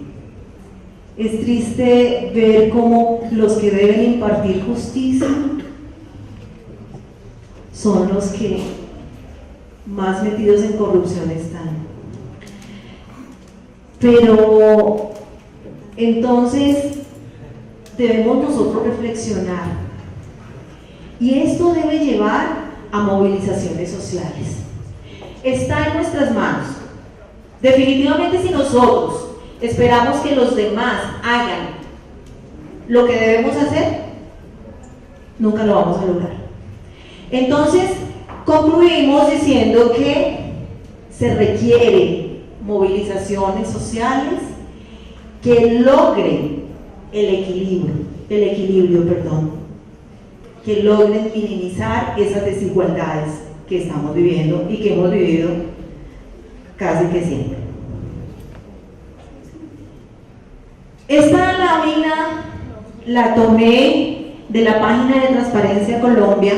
Es triste ver cómo los que deben impartir justicia son los que más metidos en corrupción están. Pero entonces debemos nosotros reflexionar, y esto debe llevar a movilizaciones sociales. Está en nuestras manos. Definitivamente, si nosotros esperamos que los demás hagan lo que debemos hacer, nunca lo vamos a lograr. Entonces, concluimos diciendo que se requieren movilizaciones sociales que logren el equilibrio, que logren minimizar esas desigualdades que estamos viviendo y que hemos vivido casi que siempre. Esta lámina la tomé de la página de Transparencia Colombia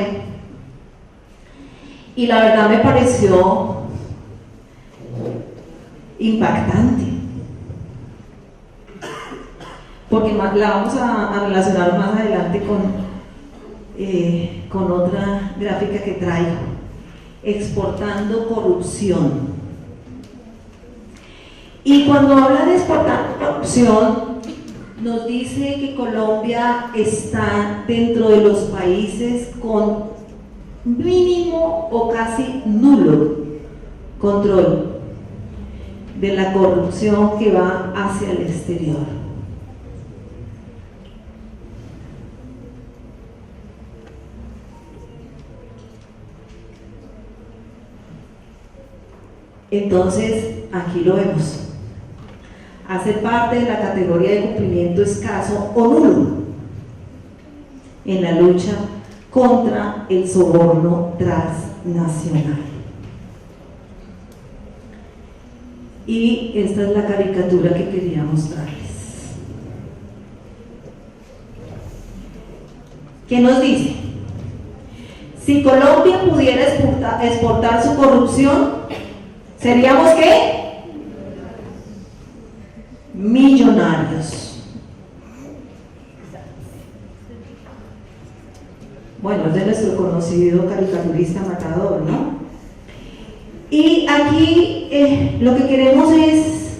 y la verdad me pareció impactante, porque la vamos a relacionar más adelante con otra gráfica que traigo, exportando corrupción. Y cuando habla de exportar corrupción, nos dice que Colombia está dentro de los países con mínimo o casi nulo control de la corrupción que va hacia el exterior. Entonces, aquí lo vemos. Hace parte de la categoría de cumplimiento escaso o nulo en la lucha contra el soborno transnacional. Y esta es la caricatura que quería mostrarles. ¿Qué nos dice? Si Colombia pudiera exportar su corrupción, ¿seríamos qué? Millonarios. Bueno, es de nuestro conocido caricaturista Matador, ¿no? Y aquí lo que queremos es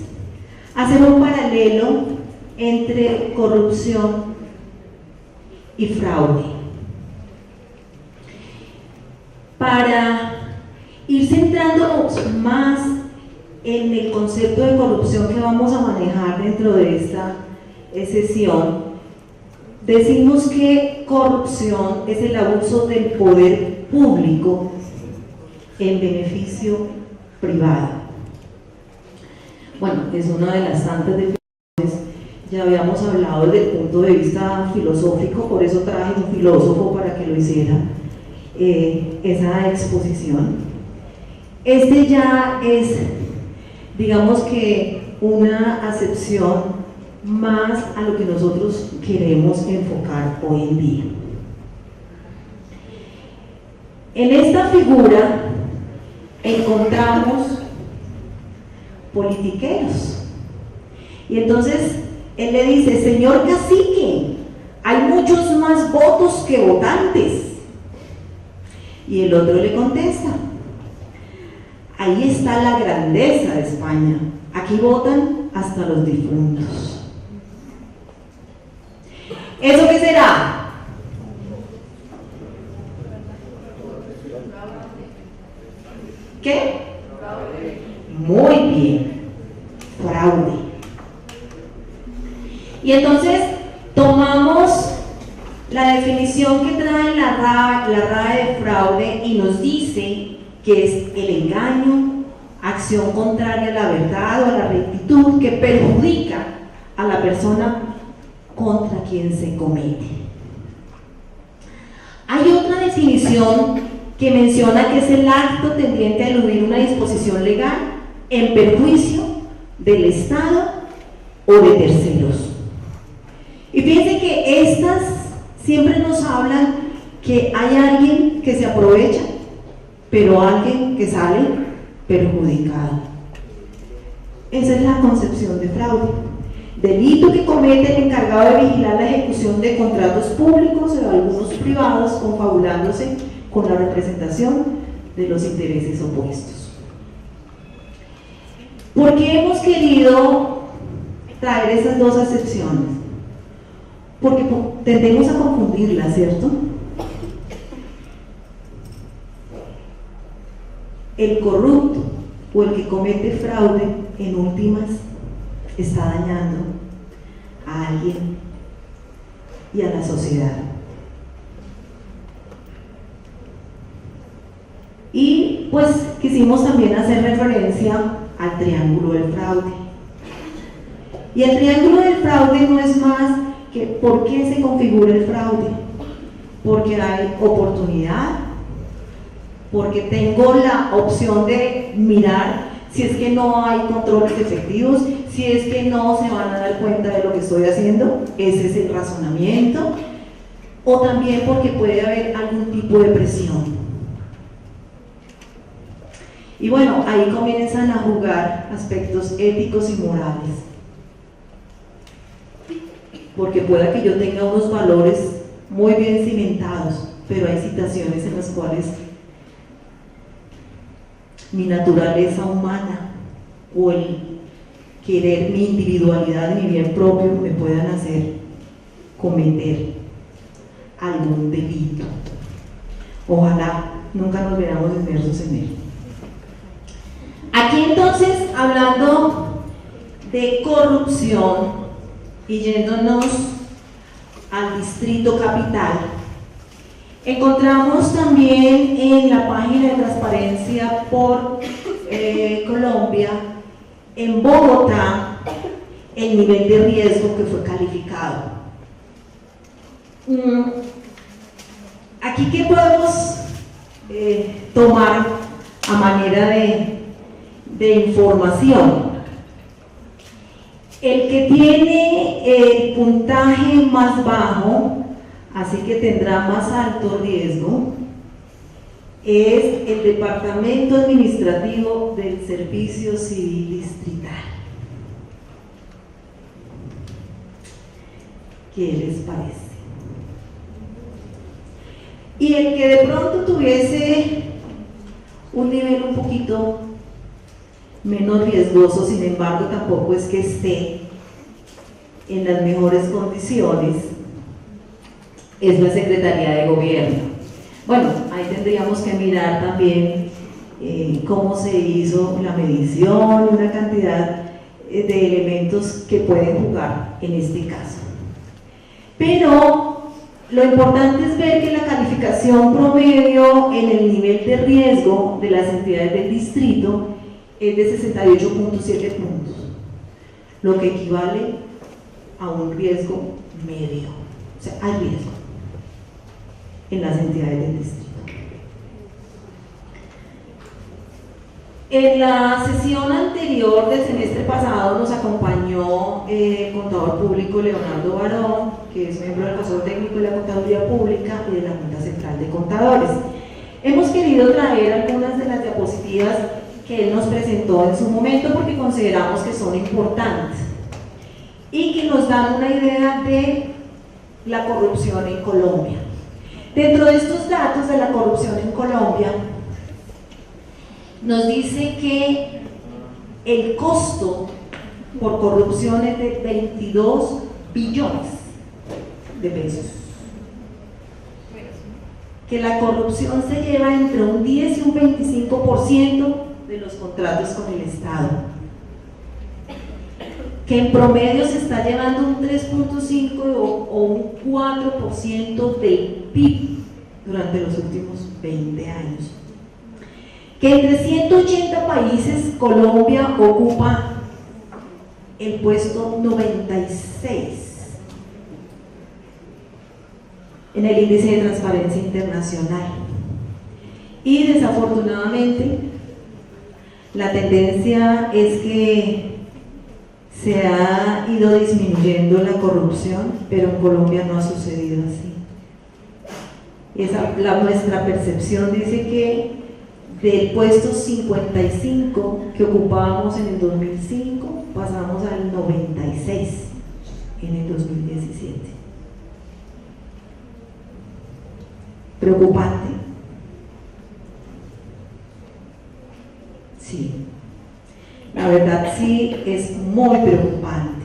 hacer un paralelo entre corrupción y fraude. Para ir centrándonos más en el concepto de corrupción que vamos a manejar dentro de esta sesión, decimos que corrupción es el abuso del poder público en beneficio privado. Bueno, es una de las tantas definiciones, ya habíamos hablado desde el punto de vista filosófico, por eso traje un filósofo para que lo hiciera esa exposición. Este ya es, digamos que, una acepción más a lo que nosotros queremos enfocar hoy en día. En esta figura encontramos politiqueros. Y entonces él le dice: señor cacique, hay muchos más votos que votantes. Y el otro le contesta: ahí está la grandeza de España, aquí votan hasta los difuntos. ¿Eso qué será? ¿Qué? Muy bien, fraude. Y entonces tomamos la definición que trae la RAE de fraude y nos dice que es el engaño, acción contraria a la verdad o a la rectitud que perjudica a la persona contra quien se comete. Hay otra definición que menciona que es el acto tendiente a eludir una disposición legal en perjuicio del Estado o de terceros. Y fíjense que estas siempre nos hablan que hay alguien que se aprovecha, pero alguien que sale perjudicado. Esa es la concepción de fraude. Delito que comete el encargado de vigilar la ejecución de contratos públicos o de algunos privados, confabulándose con la representación de los intereses opuestos. ¿Por qué hemos querido traer esas dos acepciones? Porque tendemos a confundirlas, ¿cierto? El corrupto o el que comete fraude, en últimas, está dañando a alguien y a la sociedad. Y pues quisimos también hacer referencia al triángulo del fraude. Y el triángulo del fraude no es más que ¿por qué se configura el fraude? Porque hay oportunidad, porque tengo la opción de mirar si es que no hay controles efectivos, si es que no se van a dar cuenta de lo que estoy haciendo, ese es el razonamiento, o también porque puede haber algún tipo de presión. Y bueno, ahí comienzan a jugar aspectos éticos y morales, porque pueda que yo tenga unos valores muy bien cimentados, pero hay situaciones en las cuales mi naturaleza humana o querer mi individualidad y mi bien propio me puedan hacer cometer algún delito. Ojalá nunca nos veamos inmersos en él. Aquí entonces, hablando de corrupción y yéndonos al Distrito Capital, encontramos también en la página de Transparencia por Colombia, en Bogotá, el nivel de riesgo que fue calificado. Aquí, ¿qué podemos tomar a manera de información? El que tiene el puntaje más bajo, así que tendrá más alto riesgo, es el Departamento Administrativo del Servicio Civil Distrital. ¿Qué les parece? Y el que de pronto tuviese un nivel un poquito menos riesgoso, sin embargo tampoco es que esté en las mejores condiciones, es la Secretaría de Gobierno. Bueno, ahí tendríamos que mirar también cómo se hizo la medición, una cantidad de elementos que pueden jugar en este caso. Pero lo importante es ver que la calificación promedio en el nivel de riesgo de las entidades del distrito es de 68.7 puntos, lo que equivale a un riesgo medio. O sea, hay riesgo en las entidades del distrito. En la sesión anterior del semestre pasado nos acompañó el contador público Leonardo Barón, que es miembro del Consejo Técnico de la Contaduría Pública y de la Junta Central de Contadores. Hemos querido traer algunas de las diapositivas que él nos presentó en su momento porque consideramos que son importantes y que nos dan una idea de la corrupción en Colombia. Dentro de estos datos de la corrupción en Colombia, nos dice que el costo por corrupción es de 22 billones de pesos. Que la corrupción se lleva entre un 10 y un 25% de los contratos con el Estado. Que en promedio se está llevando un 3.5 o un 4% del PIB durante los últimos 20 años. Que entre 180 países Colombia ocupa el puesto 96 en el índice de transparencia internacional. Y desafortunadamente la tendencia es que se ha ido disminuyendo la corrupción, pero en Colombia no ha sucedido así. Nuestra percepción dice que del puesto 55 que ocupábamos en el 2005 pasamos al 96 en el 2017. ¿Preocupante? Sí, la verdad sí es muy preocupante.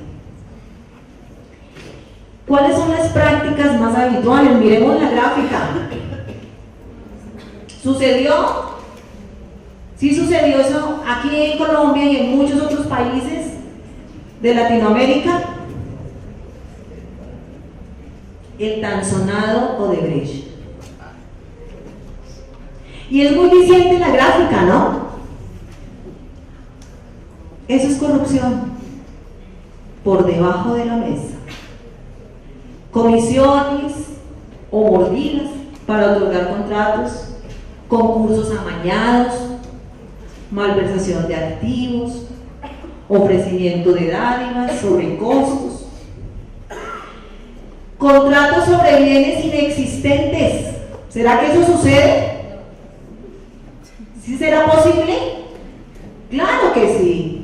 ¿Cuáles son las prácticas más habituales? Miremos la gráfica. ¿Sucedió? Sí sucedió eso aquí en Colombia y en muchos otros países de Latinoamérica. El tan sonado Odebrecht. Y es muy diciente la gráfica, ¿no? Eso es corrupción por debajo de la mesa. Comisiones o mordidas para otorgar contratos, concursos amañados, malversación de activos, ofrecimiento de dádivas, sobrecostos, contratos sobre bienes inexistentes. ¿Será que eso sucede? ¿Sí será posible? Claro que sí.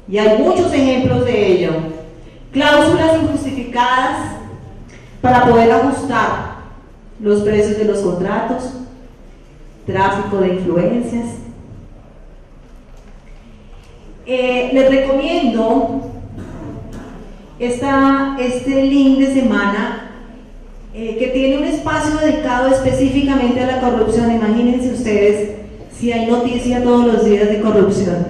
Y hay muchos ejemplos de ello. Cláusulas injustificadas para poder ajustar los precios de los contratos, tráfico de influencias. Les recomiendo este link de semana que tiene un espacio dedicado específicamente a la corrupción. Imagínense ustedes si hay noticia todos los días de corrupción,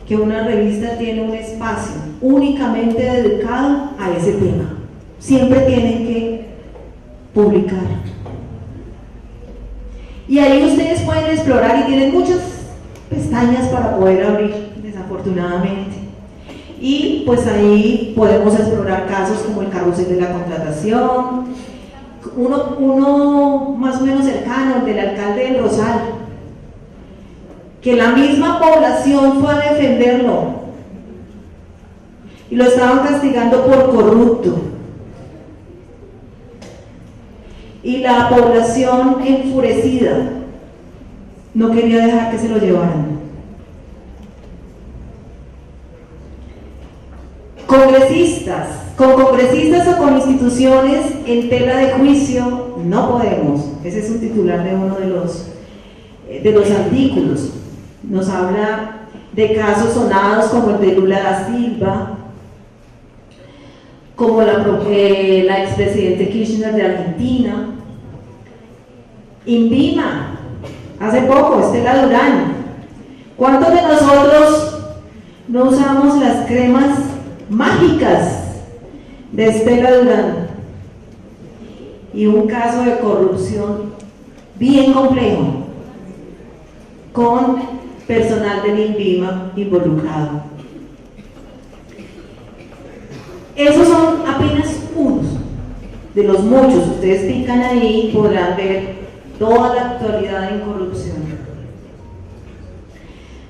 que una revista tiene un espacio únicamente dedicado a ese tema. Siempre tienen que publicar. Y ahí ustedes pueden explorar y tienen muchas pestañas para poder abrir, desafortunadamente. Y pues ahí podemos explorar casos como el carrusel de la contratación, uno más o menos cercano, el del alcalde del Rosal, que la misma población fue a defenderlo y lo estaban castigando por corrupto. Y la población enfurecida no quería dejar que se lo llevaran. Con congresistas o con instituciones en tela de juicio no podemos. Ese es un titular de uno de los artículos. Nos habla de casos sonados como el de Lula da Silva, como la expresidente Kirchner de Argentina, INVIMA, hace poco, Estela Durán. ¿Cuántos de nosotros no usamos las cremas mágicas de Estela Durán? Y un caso de corrupción bien complejo, con personal del INVIMA involucrado. Esos son apenas unos de los muchos. Ustedes pican ahí y podrán ver toda la actualidad en corrupción.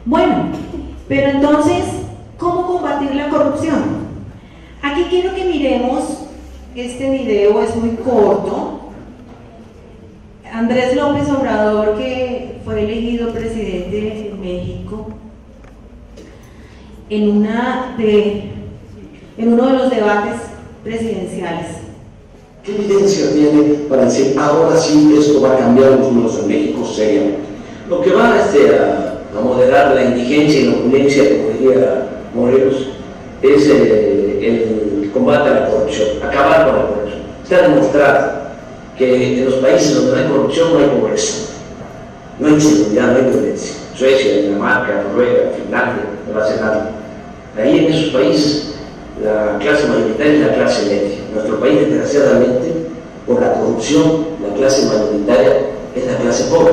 Bueno, pero entonces, ¿cómo combatir la corrupción? Aquí quiero que miremos este video, es muy corto. Andrés López Obrador, que fue elegido presidente en México, en uno de los debates presidenciales.
¿Qué evidencia tiene para decir ahora sí esto va a cambiar los números en México seriamente? Lo que va a moderar la indigencia y la opulencia, como diría Morelos, es el combate a la corrupción, acabar con la corrupción. Está demostrado que en los países donde no hay corrupción no hay pobreza, no hay inseguridad, no hay violencia. Suecia, Dinamarca, Noruega, Finlandia, Nueva Zelanda. Ahí en esos países la clase mayoritaria es la clase media. En nuestro país, desgraciadamente, por la corrupción, la clase mayoritaria es la clase pobre.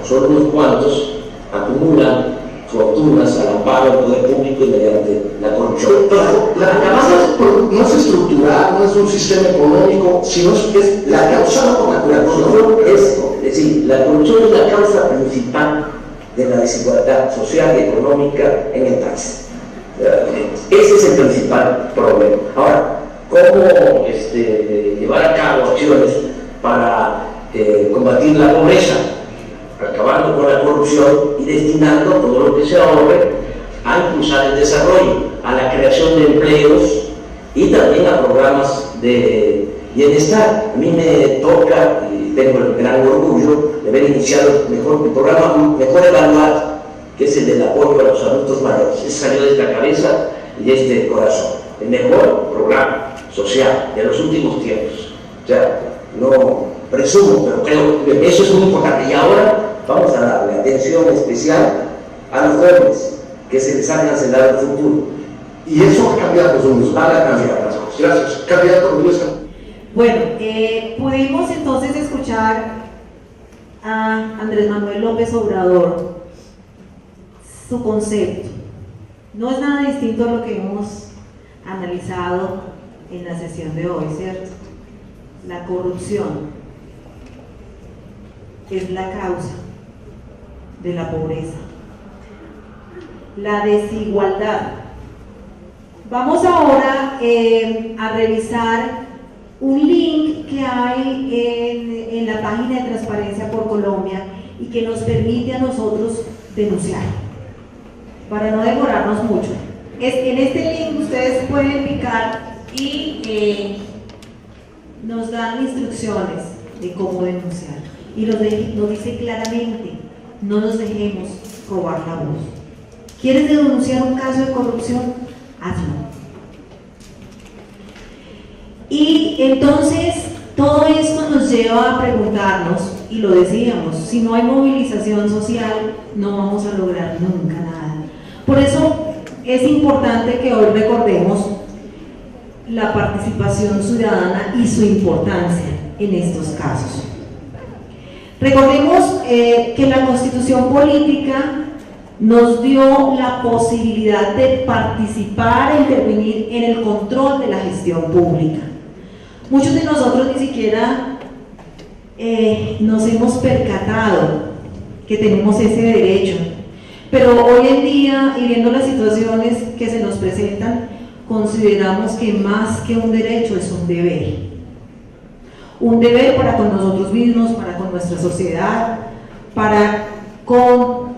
Solo unos cuantos acumulan fortunas al amparo del poder público y mediante la corrupción.
Pero no es estructural, no es un sistema económico, sino es la causa por la corrupción.
Es decir, la corrupción es la causa principal de la desigualdad social y económica en el país. Ese es el principal problema. Ahora, ¿cómo llevar a cabo acciones para combatir la pobreza? Acabando con la corrupción y destinando todo lo que se ahorre a impulsar el desarrollo, a la creación de empleos y también a programas de bienestar. A mí me toca, y tengo el gran orgullo de haber iniciado el programa mejor evaluado, que es el del apoyo a los adultos mayores. Ese salió de esta cabeza y de este corazón. El mejor programa social de los últimos tiempos. O sea, no presumo, pero creo que eso es muy importante. Y ahora vamos a darle atención especial a los jóvenes que se les ha cancelado el futuro.
Y eso va a cambiar los números.
Van a cambiar las cosas.
Gracias. Candidato Ruiz.
Bueno, pudimos entonces escuchar a Andrés Manuel López Obrador, su concepto. No es nada distinto a lo que hemos analizado en la sesión de hoy, ¿cierto? La corrupción es la causa de la pobreza, la desigualdad. Vamos ahora a revisar un link que hay en la página de Transparencia por Colombia y que nos permite a nosotros denunciar, para no demorarnos mucho. En este link ustedes pueden picar y nos dan instrucciones de cómo denunciar. Y nos dice claramente, no nos dejemos robar la voz. ¿Quieres denunciar un caso de corrupción? Hazlo. Y entonces todo esto nos lleva a preguntarnos, y lo decíamos, si no hay movilización social, no vamos a lograr nunca nada. Por eso es importante que hoy recordemos la participación ciudadana y su importancia en estos casos. Recordemos que la Constitución política nos dio la posibilidad de participar e intervenir en el control de la gestión pública. Muchos de nosotros ni siquiera nos hemos percatado que tenemos ese derecho, pero hoy en día, y viendo las situaciones que se nos presentan, consideramos que más que un derecho es un deber. Un deber para con nosotros mismos, para con nuestra sociedad, para con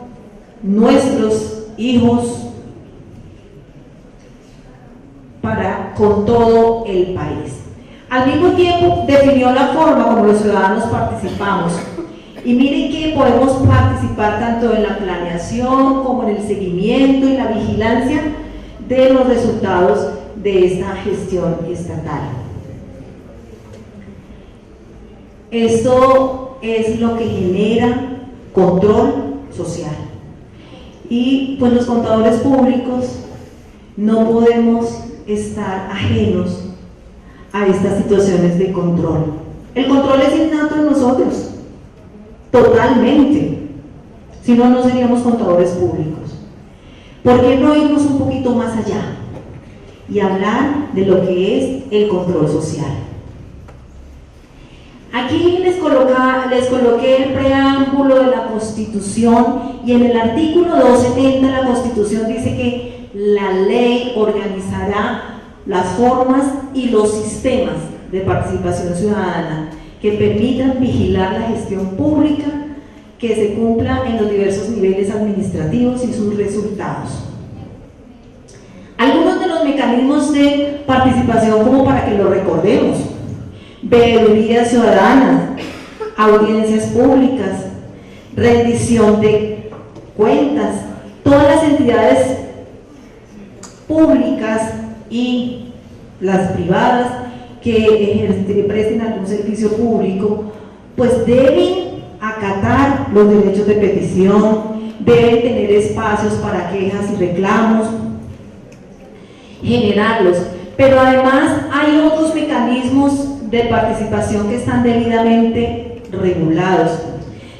nuestros hijos, para con todo el país. Al mismo tiempo definió la forma como los ciudadanos participamos. Y miren que podemos participar tanto en la planeación como en el seguimiento y la vigilancia de los resultados de esta gestión estatal. Esto es lo que genera control social. Y pues los contadores públicos no podemos estar ajenos a estas situaciones de control. El control es innato en nosotros, totalmente. Si no, no seríamos contadores públicos. ¿Por qué no irnos un poquito más allá y hablar de lo que es el control social? Aquí les coloqué el preámbulo de la Constitución, y en el artículo 270 de la Constitución dice que la ley organizará las formas y los sistemas de participación ciudadana que permitan vigilar la gestión pública que se cumpla en los diversos niveles administrativos y sus resultados. Algunos de los mecanismos de participación, como para que lo recordemos: veedurías ciudadanas, audiencias públicas, rendición de cuentas, todas las entidades públicas y las privadas que presten algún servicio público, pues deben acatar los derechos de petición, deben tener espacios para quejas y reclamos, generarlos. Pero además hay otros mecanismos de participación que están debidamente regulados: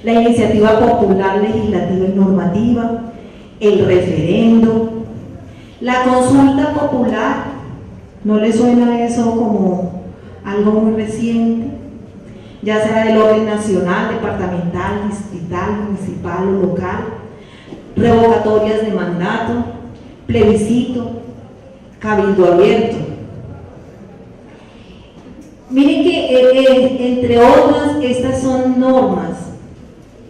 la iniciativa popular legislativa y normativa, el referendo, la consulta popular. ¿No le suena eso como algo muy reciente? Ya sea del orden nacional, departamental, distrital, municipal o local, revocatorias de mandato, plebiscito, cabildo abierto. Miren que entre otras, estas son normas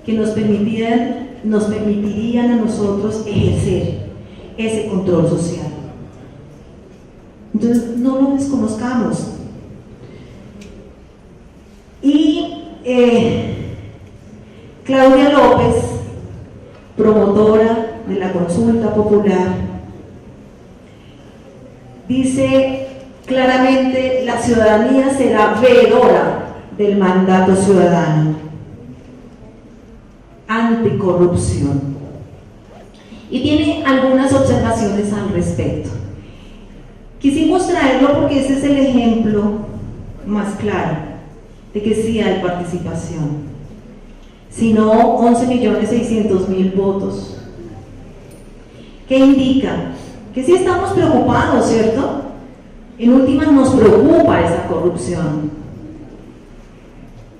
que nos permitirían a nosotros ejercer ese control social. Entonces, no lo desconozcamos. Y Claudia López, promotora de la consulta popular, dice claramente: la ciudadanía será veedora del mandato ciudadano, anticorrupción. Y tiene algunas observaciones al respecto. Quisimos traerlo porque ese es el ejemplo más claro de que sí hay participación. Si no, 11.600.000 votos. ¿Qué indica? Que sí estamos preocupados, ¿cierto? En últimas nos preocupa esa corrupción.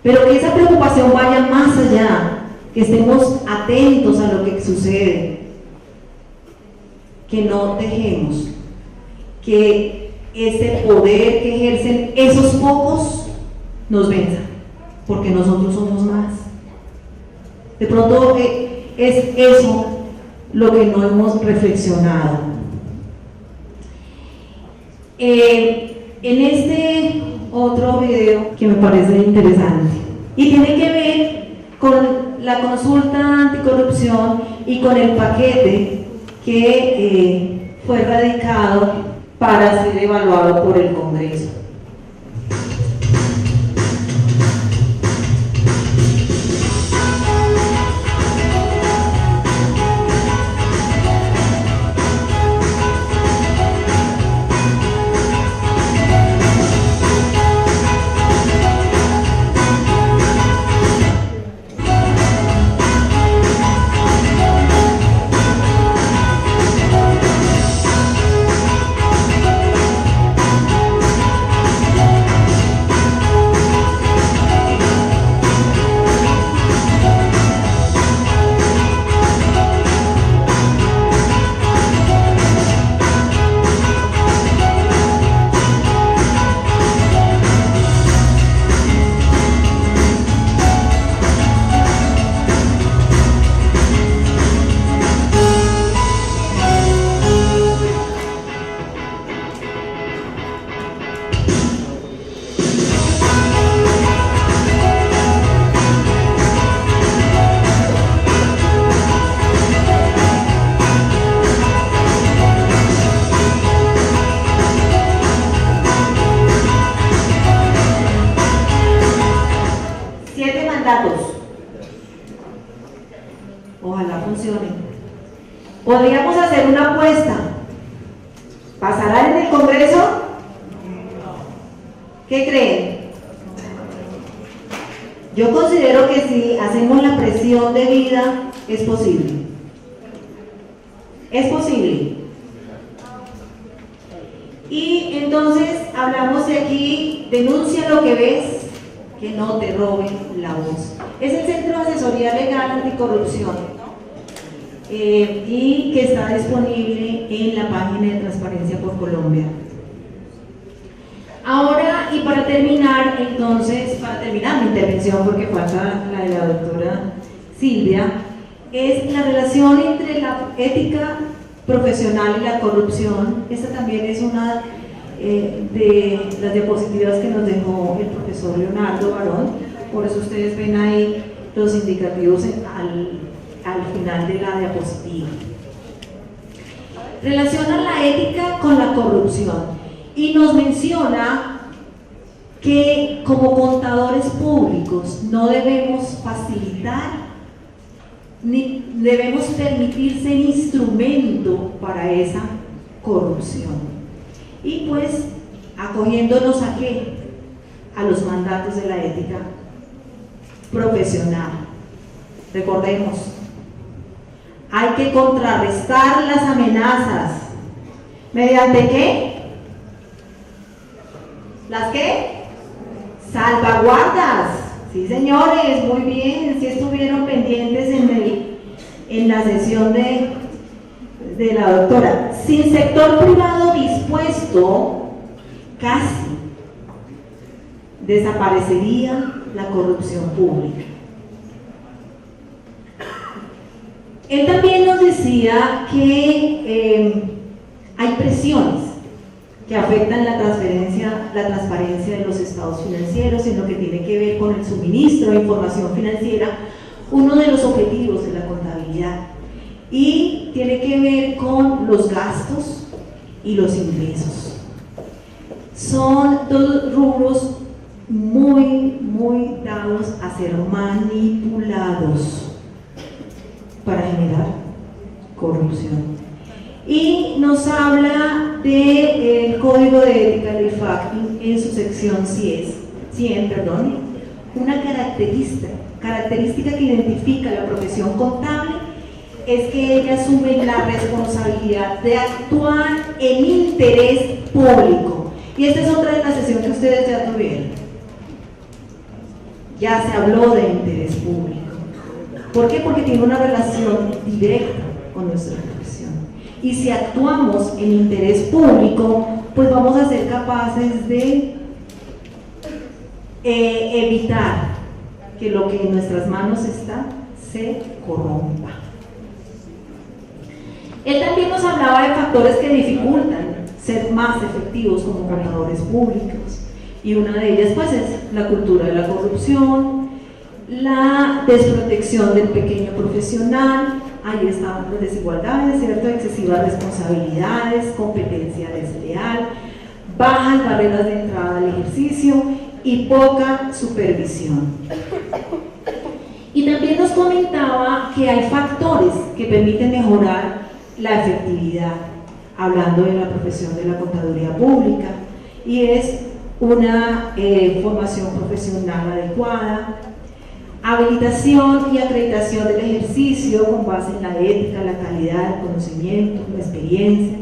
Pero que esa preocupación vaya más allá, que estemos atentos a lo que sucede, que no dejemos que ese poder que ejercen esos pocos nos venza, porque nosotros somos más. De pronto es eso lo que no hemos reflexionado. En este otro video que me parece interesante y tiene que ver con la consulta anticorrupción y con el paquete que fue radicado para ser evaluado por el Congreso. Ojalá funcione. Podríamos hacer una apuesta. ¿Pasará en el Congreso? ¿Qué creen? Yo considero que si hacemos la presión debida, es posible. Es posible. Y entonces hablamos de aquí, denuncia lo que ves, que no te roben la voz. Es el Centro de Asesoría Legal Anticorrupción, y que está disponible en la página de Transparencia por Colombia. Ahora, y para terminar, entonces, para terminar mi intervención, porque falta la de la doctora Silvia, es la relación entre la ética profesional y la corrupción. Esta también es una de las diapositivas que nos dejó el profesor Leonardo Barón, por eso ustedes ven ahí los indicativos al final de la diapositiva. Relaciona la ética con la corrupción y nos menciona que como contadores públicos no debemos facilitar ni debemos permitir ser instrumento para esa corrupción. Y pues, acogiéndonos ¿a qué? A los mandatos de la ética profesional. Recordemos, hay que contrarrestar las amenazas. ¿Mediante qué? ¿Las qué? Salvaguardas. Sí, señores, muy bien, si estuvieron pendientes en la sesión de la doctora. Sin sector privado dispuesto, casi desaparecería la corrupción pública. Él también nos decía que hay presiones que afectan la transparencia de los estados financieros en lo que tiene que ver con el suministro de información financiera, uno de los objetivos de la contabilidad, y tiene que ver con los gastos y los ingresos. Son dos rubros muy dados a ser manipulados para generar corrupción. Y nos habla del Código de Ética del IFAC en su sección 100, una característica que identifica la profesión contable es que ella asume la responsabilidad de actuar en interés público. Y esta es otra de las sesiones que ustedes ya tuvieron. Ya se habló de interés público. ¿Por qué? Porque tiene una relación directa con nuestra profesión. Y si actuamos en interés público, pues vamos a ser capaces de evitar que lo que en nuestras manos está se corrompa. Él también nos hablaba de factores que dificultan ser más efectivos como contadores públicos, y una de ellas pues es la cultura de la corrupción, la desprotección del pequeño profesional, ahí estaban las desigualdades, ¿cierto? Excesivas responsabilidades, competencia desleal, bajas barreras de entrada al ejercicio y poca supervisión. Y también nos comentaba que hay factores que permiten mejorar la efectividad, hablando de la profesión de la contaduría pública, y es una formación profesional adecuada, habilitación y acreditación del ejercicio con base en la ética, la calidad, el conocimiento, la experiencia,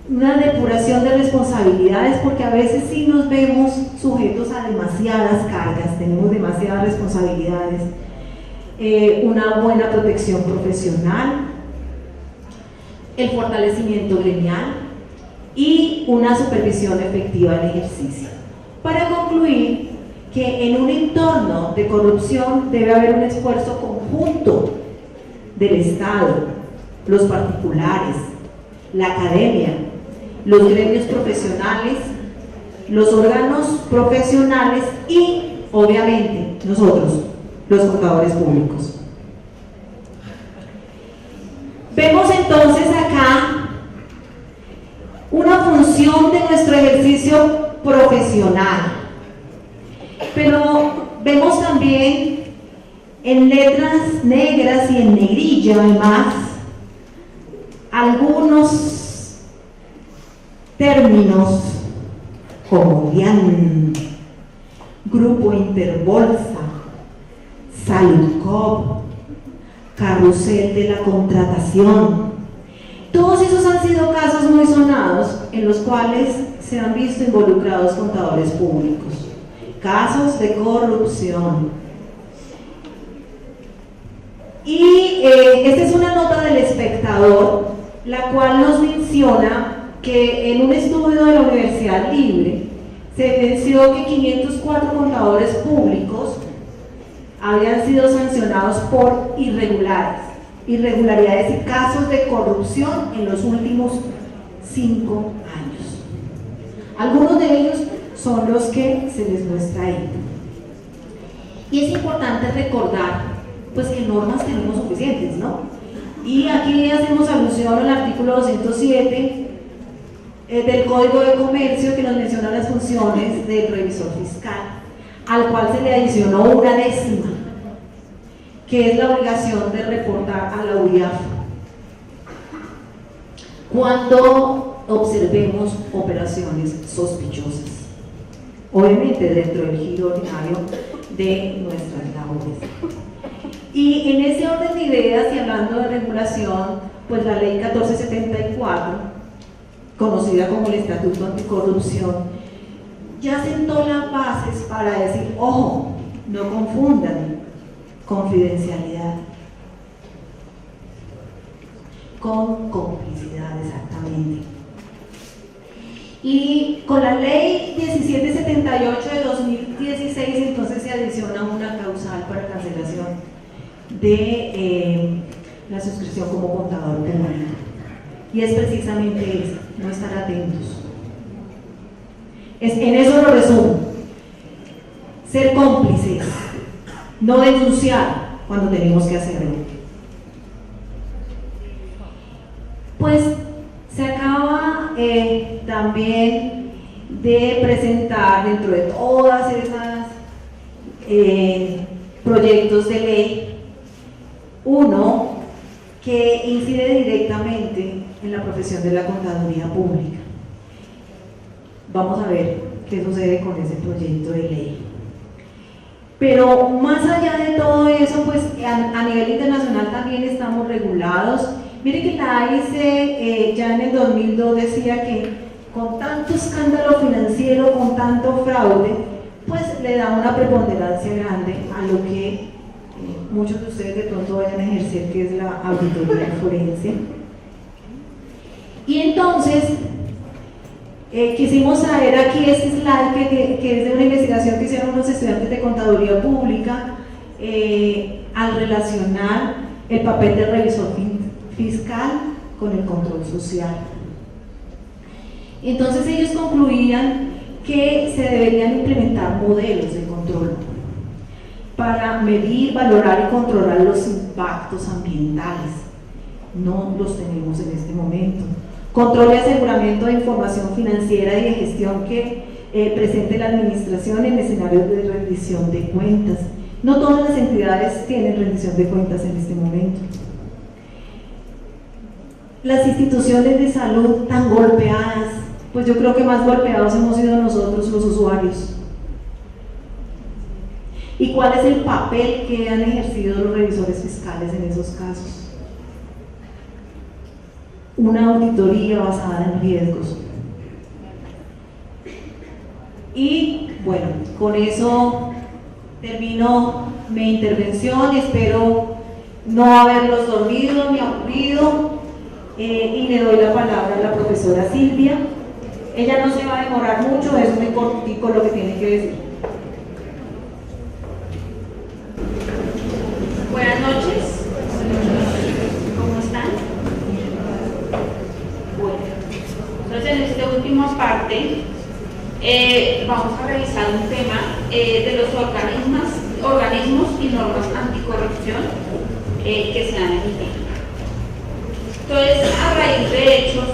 una depuración de responsabilidades, porque a veces sí nos vemos sujetos a demasiadas cargas, tenemos demasiadas responsabilidades, una buena protección profesional, el fortalecimiento gremial y una supervisión efectiva del ejercicio. Para concluir, que en un entorno de corrupción debe haber un esfuerzo conjunto del Estado, los particulares, la academia, los gremios profesionales, los órganos profesionales y, obviamente, nosotros, los contadores públicos. Vemos entonces acá una función de nuestro ejercicio profesional, pero vemos también en letras negras y en negrilla además algunos términos como DIAN, Grupo Interbolsa, Saludcop, Carrusel de la Contratación. Todos esos han sido casos muy sonados en los cuales se han visto involucrados contadores públicos, casos de corrupción. Y esta es una nota del Espectador, la cual nos menciona que en un estudio de la Universidad Libre se evidenció que 504 contadores públicos habían sido sancionados por irregularidades y casos de corrupción en los últimos 5 años. Algunos de ellos son los que se les muestra ahí. Y es importante recordar pues que normas tenemos suficientes, ¿no? Y aquí hacemos alusión al artículo 207 del Código de Comercio, que nos menciona las funciones del revisor fiscal, al cual se le adicionó una 10ª, que es la obligación de reportar a la UIAF cuando observemos operaciones sospechosas, obviamente dentro del giro ordinario de nuestras labores. Y en ese orden de ideas, y hablando de regulación, pues la ley 1474, conocida como el Estatuto Anticorrupción, ya sentó las bases para decir, ojo, no confundan confidencialidad con complicidad, exactamente. Y con la ley 1778 de 2016, entonces se adiciona una causal para cancelación de la suscripción como contador público. Y es precisamente eso, no estar atentos. En eso lo resumo: ser cómplices, no denunciar cuando tenemos que hacerlo. Pues se acaba también de presentar, dentro de todas esas proyectos de ley, uno que incide directamente en la profesión de la contaduría pública. Vamos a ver qué sucede con ese proyecto de ley. Pero más allá de todo eso, pues a nivel internacional también estamos regulados. Mire que la AIC ya en el 2002 decía que con tanto escándalo financiero, con tanto fraude, pues le da una preponderancia grande a lo que muchos de ustedes de pronto vayan a ejercer, que es la auditoría forense. Y entonces quisimos traer aquí este slide que es de una investigación que hicieron unos estudiantes de contaduría pública al relacionar el papel del revisor fiscal con el control social. Entonces ellos concluían que se deberían implementar modelos de control para medir, valorar y controlar los impactos ambientales. No los tenemos en este momento. Control y aseguramiento de información financiera y de gestión que presente la administración en escenarios de rendición de cuentas. No todas las entidades tienen rendición de cuentas en este momento. Las instituciones de salud tan golpeadas, pues yo creo que más golpeados hemos sido nosotros los usuarios. ¿Y cuál es el papel que han ejercido los revisores fiscales en esos casos? Una auditoría basada en riesgos. Y bueno, con eso termino mi intervención. Espero no haberlos dormido ni aburrido, y le doy la palabra a la profesora Silvia. Ella no se va a demorar mucho, es muy cortico lo que tiene que decir.
Buenas noches, ¿cómo están? Bueno, entonces en esta última parte vamos a revisar un tema de los organismos y normas anticorrupción que se han emitido. Entonces, a raíz de hechos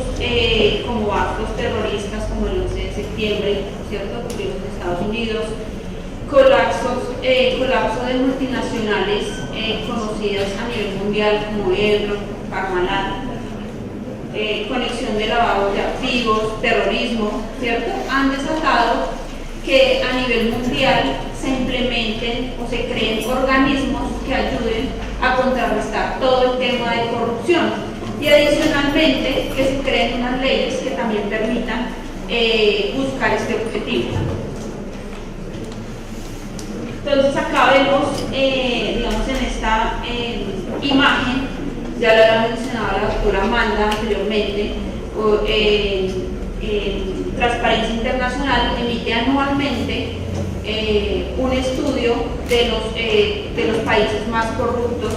como actos terroristas como el 11 de septiembre, ¿cierto?, ocurridos en Estados Unidos, colapso de multinacionales conocidas a nivel mundial como Enron, Parmalat, conexión de lavado de activos, terrorismo, ¿cierto?, han desatado que a nivel mundial se implementen o se creen organismos que ayuden a contrarrestar todo el tema de corrupción, y adicionalmente que se creen unas leyes que también permitan buscar este objetivo. Entonces acá vemos, digamos, en esta imagen, ya lo había mencionado la doctora Amanda anteriormente, Transparencia Internacional emite anualmente un estudio de los países más corruptos,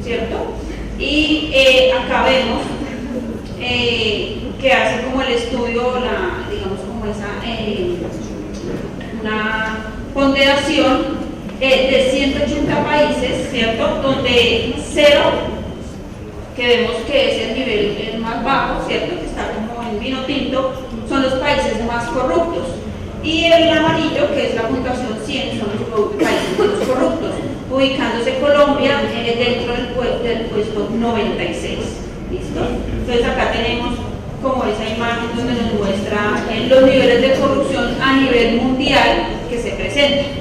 ¿cierto? Y acá vemos que hace como el estudio, digamos como esa, una ponderación de 180 países, ¿cierto? Donde 0, que vemos que es el nivel más bajo, ¿cierto?, que está como en vino tinto, son los países más corruptos. Y el amarillo, que es la puntuación 100, son los países menos corruptos, ubicándose Colombia dentro del puesto 96. ¿Listo? Entonces acá tenemos como esa imagen donde nos muestra los niveles de corrupción a nivel mundial que se presentan.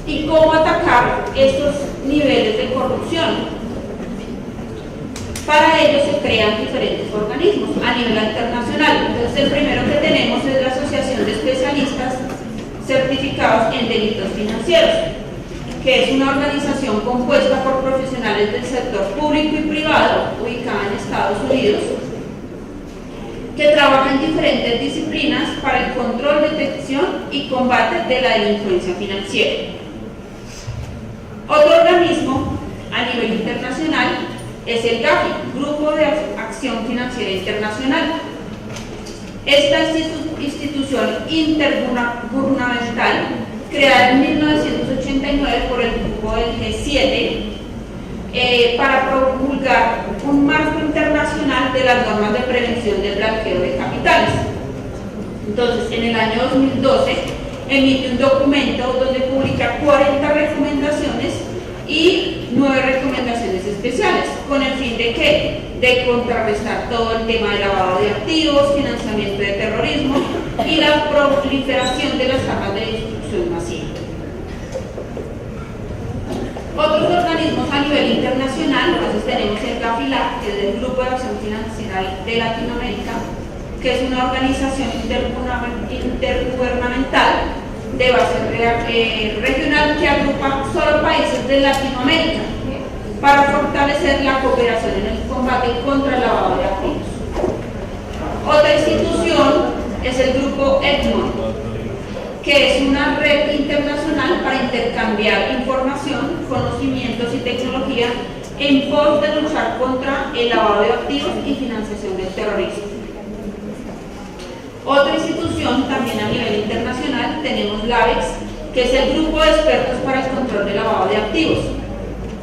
¿Y cómo atacar estos niveles de corrupción? Para ello se crean diferentes organismos a nivel internacional. Entonces el primero que tenemos es la Asociación de Especialistas Certificados en Delitos Financieros, que es una organización compuesta por profesionales del sector público y privado, ubicada en Estados Unidos, que trabaja en diferentes disciplinas para el control, detección y combate de la delincuencia financiera. Otro organismo a nivel internacional es el GAFI, Grupo de Acción Financiera Internacional. Esta institución intergubernamental, creada en 1989 por el grupo del G7, para promulgar un marco internacional de las normas de prevención del blanqueo de capitales. Entonces, en el año 2012, emite un documento donde publica 40 recomendaciones y 9 recomendaciones especiales, con el fin de ¿qué? De contrarrestar todo el tema de lavado de activos, financiamiento de terrorismo y la proliferación de las armas de destrucción masiva. Otros organismos a nivel internacional, entonces tenemos el GAFILAC, que es el Grupo de Acción Financiera de Latinoamérica, que es una organización intergubernamental de base regional que agrupa solo países de Latinoamérica para fortalecer la cooperación en el combate contra el lavado de activos. Otra institución es el Grupo Egmont, que es una red internacional para intercambiar información, conocimientos y tecnología en pos de luchar contra el lavado de activos y financiación del terrorismo. Otra institución también a nivel internacional tenemos la AVEX, que es el Grupo de Expertos para el Control del Lavado de Activos.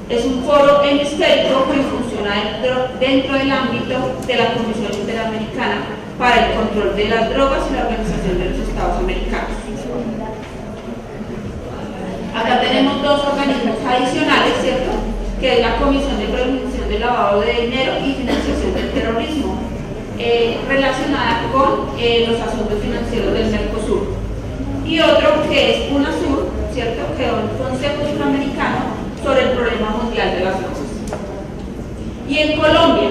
Es un foro hemisférico que funciona dentro del ámbito de la Comisión Interamericana para el Control de las Drogas y la Organización de los Estados Americanos. Acá tenemos dos organismos adicionales, ¿cierto? Que es la Comisión de Prevención del Lavado de Dinero y Financiación del Terrorismo, relacionada con los asuntos financieros del Mercosur. Y otro que es UNASUR, ¿cierto? Que es un Consejo Suramericano sobre el problema mundial de las drogas. Y en Colombia,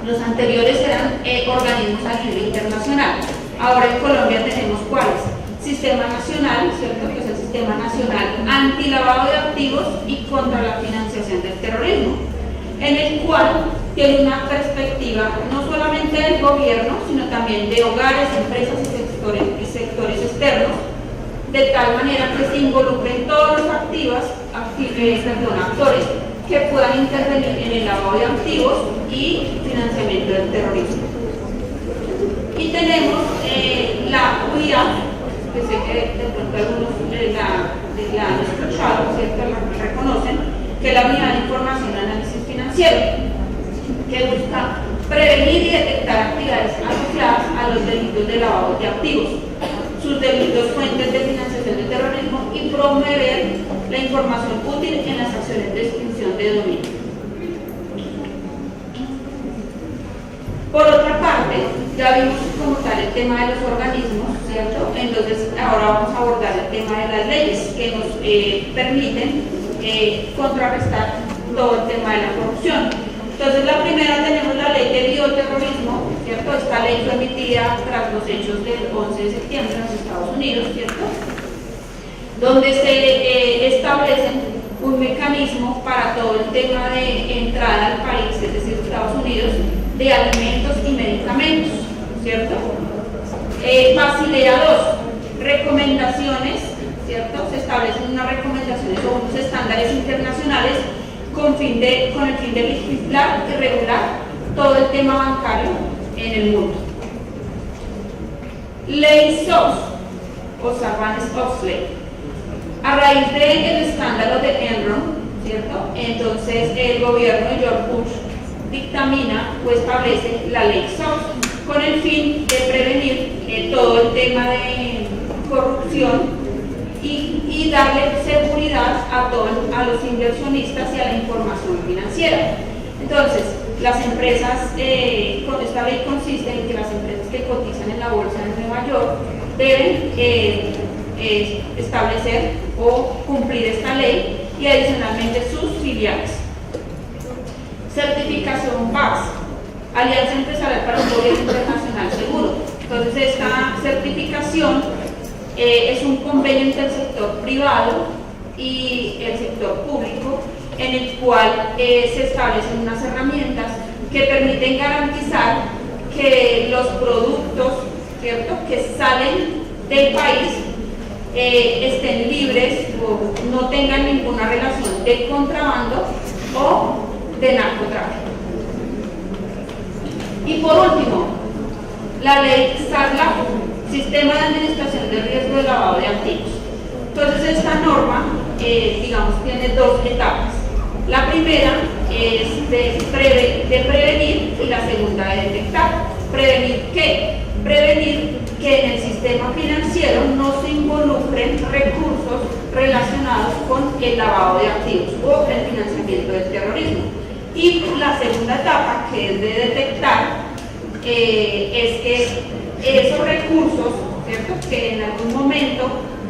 los anteriores eran organismos a nivel internacional. Ahora en Colombia tenemos cuáles: Sistema Nacional, ¿cierto? Que es el Sistema Nacional Antilavado de Activos y contra la Financiación del Terrorismo, en el cual tiene una perspectiva no solamente del gobierno, sino también de hogares, empresas y sectores externos, de tal manera que se involucren todos los actores que puedan intervenir en el lavado de activos y financiamiento del terrorismo. Y tenemos la UIA, que sé que de pronto algunos la han escuchado, ¿cierto? La reconocen, que es la Unidad de Información y Análisis Financiero, que busca prevenir y detectar actividades asociadas a los delitos de lavado de activos, sus delitos fuentes de financiación del terrorismo y promover la información útil en las acciones de extinción de dominio. Por otra parte, ya vimos como tal el tema de los organismos, ¿cierto? Entonces ahora vamos a abordar el tema de las leyes que nos permiten contrarrestar todo el tema de la corrupción. Entonces la primera tenemos la ley de bioterrorismo, ¿cierto? Esta ley fue emitida tras los hechos del 11 de septiembre en los Estados Unidos, ¿cierto? Donde se establecen un mecanismo para todo el tema de entrada al país, es decir, Estados Unidos, de alimentos y medicamentos, ¿cierto? Basilea 2, recomendaciones, ¿cierto? Se establecen unas recomendaciones o unos estándares internacionales con el fin de legislar y regular todo el tema bancario en el mundo. Ley SOX, o Sarbanes-Oxley. A raíz del escándalo de Enron, ¿cierto? Entonces el gobierno de George Bush dictamina o establece la ley SOX con el fin de prevenir todo el tema de corrupción y darle seguridad a los inversionistas y a la información financiera. Entonces, las empresas, con esta ley consiste en que las empresas que cotizan en la bolsa de Nueva York deben establecer o cumplir esta ley y adicionalmente sus filiales. Certificación PAX, Alianza Empresarial para un Gobierno Internacional Seguro. Entonces esta certificación es un convenio entre el sector privado y el sector público en el cual se establecen unas herramientas que permiten garantizar que los productos, ¿cierto?, que salen del país estén libres o no tengan ninguna relación de contrabando o de narcotráfico. Y por último, la ley SARLA, Sistema de Administración de Riesgo de Lavado de Activos. Entonces esta norma, digamos, tiene dos etapas. La primera es de prevenir y la segunda de detectar. ¿Prevenir qué? Prevenir que en el sistema financiero no se involucren recursos relacionados con el lavado de activos o el financiamiento del terrorismo. Y la segunda etapa, que es de detectar, es que esos recursos, ¿cierto?, que en algún momento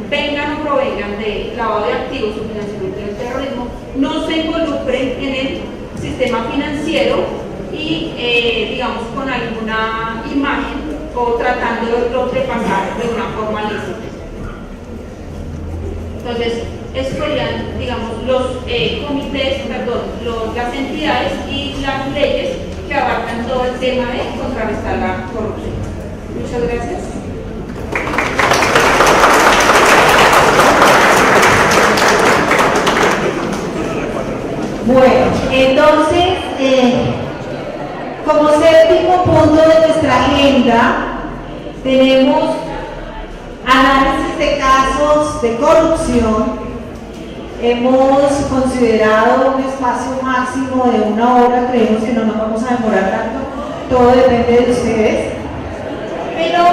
vengan o provengan de lavado de activos o financiamiento del terrorismo, no se involucren en el sistema financiero y, digamos, con alguna imagen o tratándolo de pasar de una forma lícita. Entonces, esos serían, digamos, los comités, las entidades y las leyes que abarcan todo el tema de contrarrestar la corrupción. Muchas gracias.
Bueno, entonces, como séptimo punto de nuestra agenda, tenemos Análisis de casos de corrupción. Hemos considerado un espacio máximo de 1 hora, creemos que no nos vamos a demorar tanto, todo depende de ustedes. Pero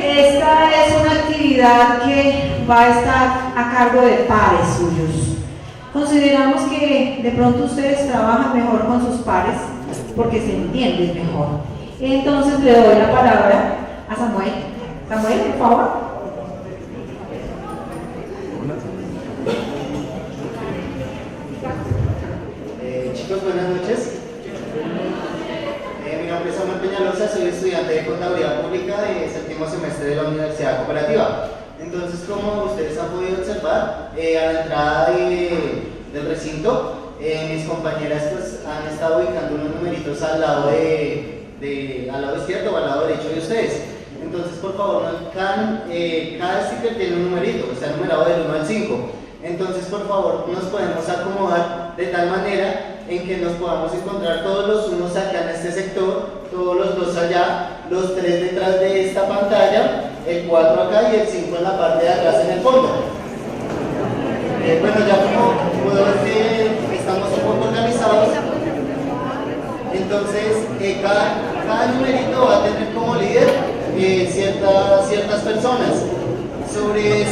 esta es una actividad que va a estar a cargo de pares suyos. Consideramos que de pronto ustedes trabajan mejor con sus pares porque se entienden mejor. Entonces le doy la palabra a Samuel. Samuel, por favor.
Chicos, buenas noches. Mi nombre es Samuel Peñalosa, soy estudiante de Contaduría Pública de 7º semestre de la Universidad Cooperativa. Entonces, como ustedes han podido observar, a la entrada del recinto, mis compañeras pues, han estado ubicando unos numeritos al lado al lado izquierdo o al lado derecho de ustedes. Entonces, por favor, cada sticker tiene un numerito, está numerado del 1 al 5. Entonces, por favor, nos podemos acomodar de tal manera en que nos podamos encontrar todos los unos acá en este sector, todos los 2 allá, los 3 detrás de esta pantalla, el 4 acá y el 5 en la parte de atrás en el fondo. Bueno, ya como puedo ver que estamos un poco organizados, entonces cada numerito va a tener como líder ciertas personas. Sobre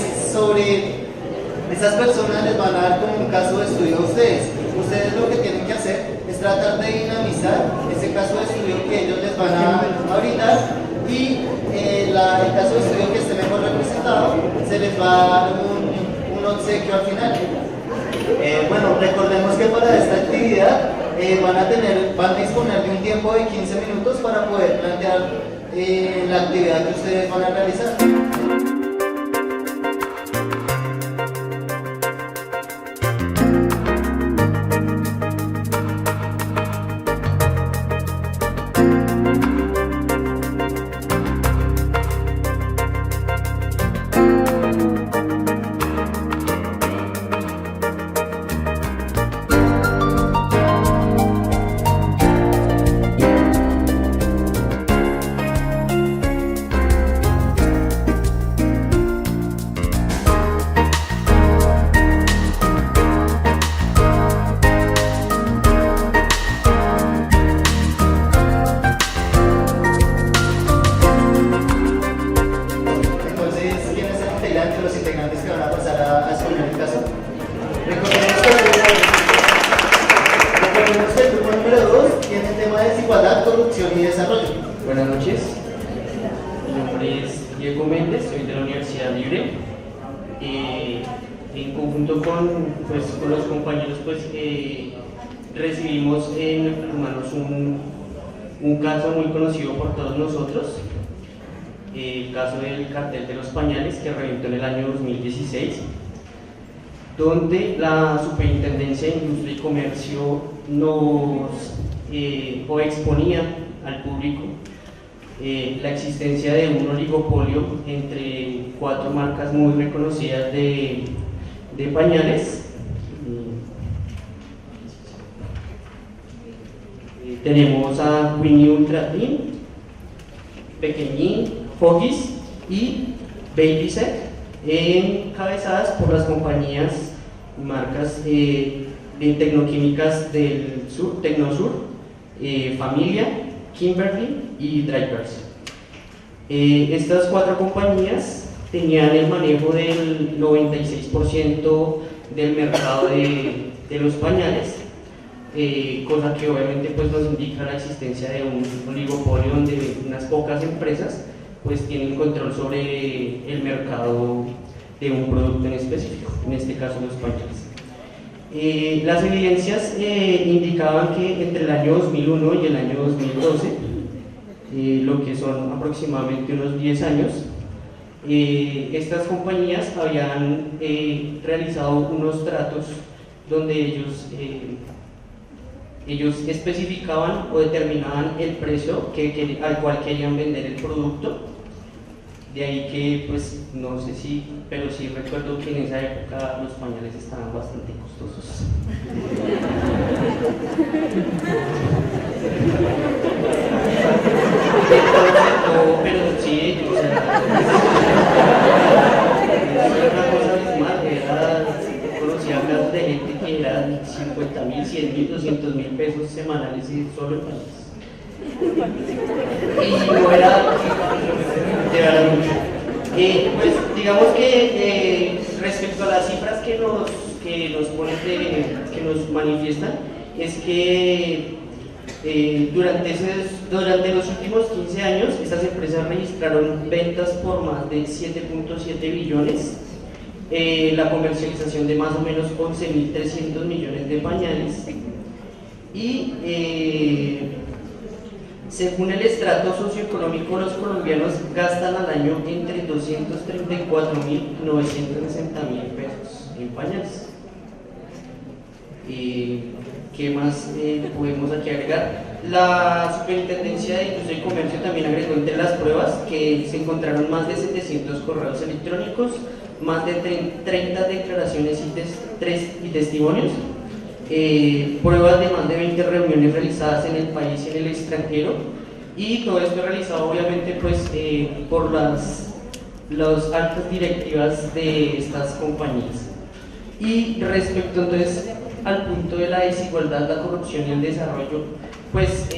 esas personas les van a dar como un caso de estudio a ustedes. Ustedes lo que tienen que hacer es tratar de dinamizar ese caso de estudio que ellos les van a brindar y el caso de estudio que esté mejor representado se les va a dar un obsequio al final. Bueno, recordemos que para esta actividad van a disponer de un tiempo de 15 minutos para poder plantear la actividad que ustedes van a realizar. Desigualdad, corrupción y desarrollo.
Buenas noches, mi nombre es Diego Méndez, soy de la Universidad Libre. En conjunto con los compañeros recibimos en nuestras manos un caso muy conocido por todos nosotros, el caso del cartel de los pañales que reventó en el año 2016, donde la Superintendencia de Industria y Comercio nos exponía al público la existencia de un oligopolio entre 4 marcas muy reconocidas de pañales. Tenemos a Winnie Ultra Thin, Pequeñín, Huggies y Baby Set, encabezadas por las compañías y marcas de tecnoquímicas del sur, Tecnosur, Familia, Kimberly y Drivers. Estas 4 compañías tenían el manejo del 96% del mercado de los pañales, cosa que obviamente pues, nos indica la existencia de un oligopolio donde unas pocas empresas pues, tienen control sobre el mercado de un producto en específico, en este caso los pañales. Las evidencias indicaban que entre el año 2001 y el año 2012, lo que son aproximadamente unos 10 años, estas compañías habían realizado unos tratos donde ellos especificaban o determinaban el precio al cual querían vender el producto. De ahí que, pues, no sé si, pero sí recuerdo que en esa época los pañales estaban bastante costosos. Pero sí, o sea, 50.000, 100.000, 200.000 pesos semanales y solo en pañales. Y no era de verdad mucho. Pues digamos que respecto a las cifras que nos ponen, que nos manifiestan, es que durante los últimos 15 años estas empresas registraron ventas por más de 7.7 billones, la comercialización de más o menos 11.300 millones de pañales y según el estrato socioeconómico, los colombianos gastan al año entre 234.000 y 960.000 pesos en pañales. ¿Qué más podemos aquí agregar? La Superintendencia de Industria y Comercio también agregó entre las pruebas que se encontraron más de 700 correos electrónicos, más de 30 declaraciones y testimonios, pruebas de más de 20 reuniones realizadas en el país y en el extranjero, y todo esto realizado obviamente pues por las altas directivas de estas compañías. Y respecto entonces al punto de la desigualdad, la corrupción y el desarrollo, pues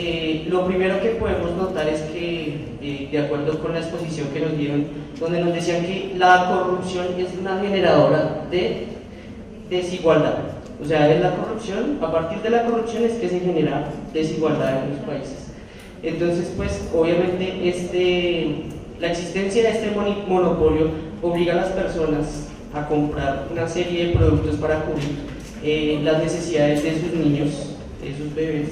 lo primero que podemos notar es que de acuerdo con la exposición que nos dieron, donde nos decían que la corrupción es una generadora de desigualdad. O sea, es la corrupción, a partir de la corrupción es que se genera desigualdad en los países. Entonces, pues, obviamente, la existencia de este monopolio obliga a las personas a comprar una serie de productos para cubrir las necesidades de sus niños, de sus bebés,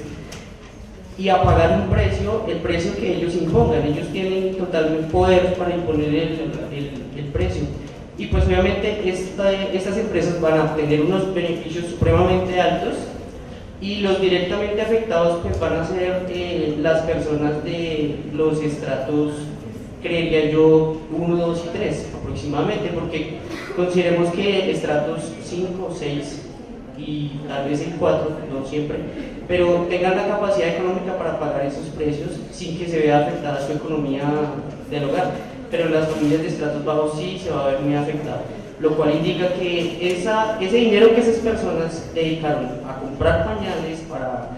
y a pagar un precio, el precio que ellos impongan. Ellos tienen totalmente poder para imponer el precio. Y pues obviamente estas empresas van a obtener unos beneficios supremamente altos, y los directamente afectados pues van a ser las personas de los estratos, creería yo, 1, 2 y 3 aproximadamente, porque consideremos que estratos 5, 6 y tal vez el 4, no siempre, pero tengan la capacidad económica para pagar esos precios sin que se vea afectada su economía del hogar. Pero las familias de estratos bajos sí se va a ver muy afectada, lo cual indica que ese dinero que esas personas dedicaron a comprar pañales para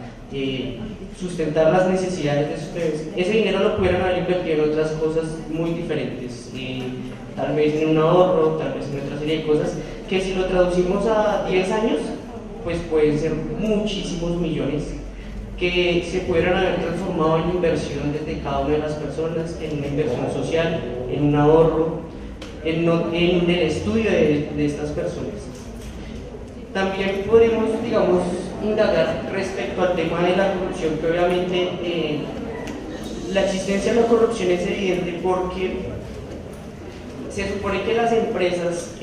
sustentar las necesidades de sus bebés, ese dinero lo pudieran haber invertido en otras cosas muy diferentes, tal vez en un ahorro, tal vez en otra serie de cosas, que si lo traducimos a 10 años, pues pueden ser muchísimos millones que se pudieran haber transformado en inversión desde cada una de las personas, en una inversión social, en un ahorro, en el estudio de estas personas. También podemos, digamos, indagar respecto al tema de la corrupción, que obviamente la existencia de la corrupción es evidente porque se supone que las empresas,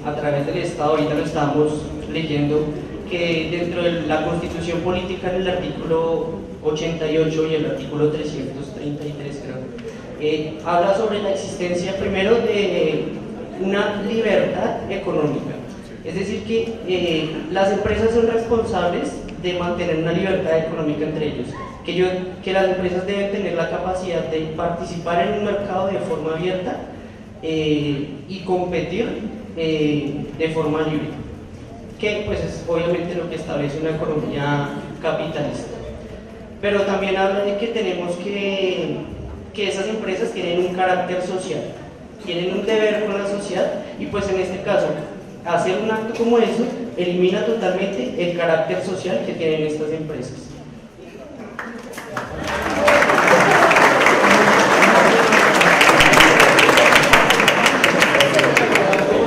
a través del Estado, ahorita lo estamos leyendo, que dentro de la Constitución Política, en el artículo 88 y el artículo 333, creo, habla sobre la existencia primero de una libertad económica. Es decir, que las empresas son responsables de mantener una libertad económica entre ellos, que las empresas deben tener la capacidad de participar en un mercado de forma abierta y competir de forma libre, que pues es obviamente lo que establece una economía capitalista. Pero también habla de que tenemos que esas empresas tienen un carácter social, tienen un deber con la sociedad, y pues en este caso, hacer un acto como eso elimina totalmente el carácter social que tienen estas empresas.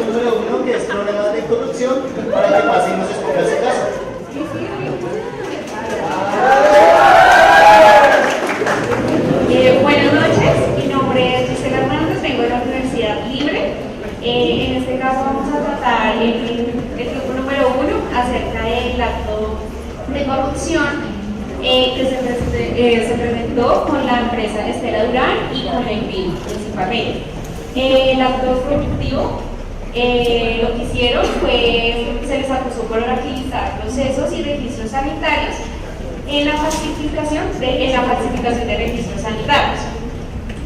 Número 1, que es problemas de corrupción, para que pasemos a explicar su caso.
Buenas noches, mi nombre es Gisela Hernández, vengo de la Universidad Libre. En este caso vamos a tratar el grupo número 1 acerca del acto de corrupción que se presentó con la empresa Estela Durán y con la INVIL principalmente. El acto corruptivo lo que hicieron fue, se les acusó por agilizar procesos y registros sanitarios en la falsificación de registros sanitarios.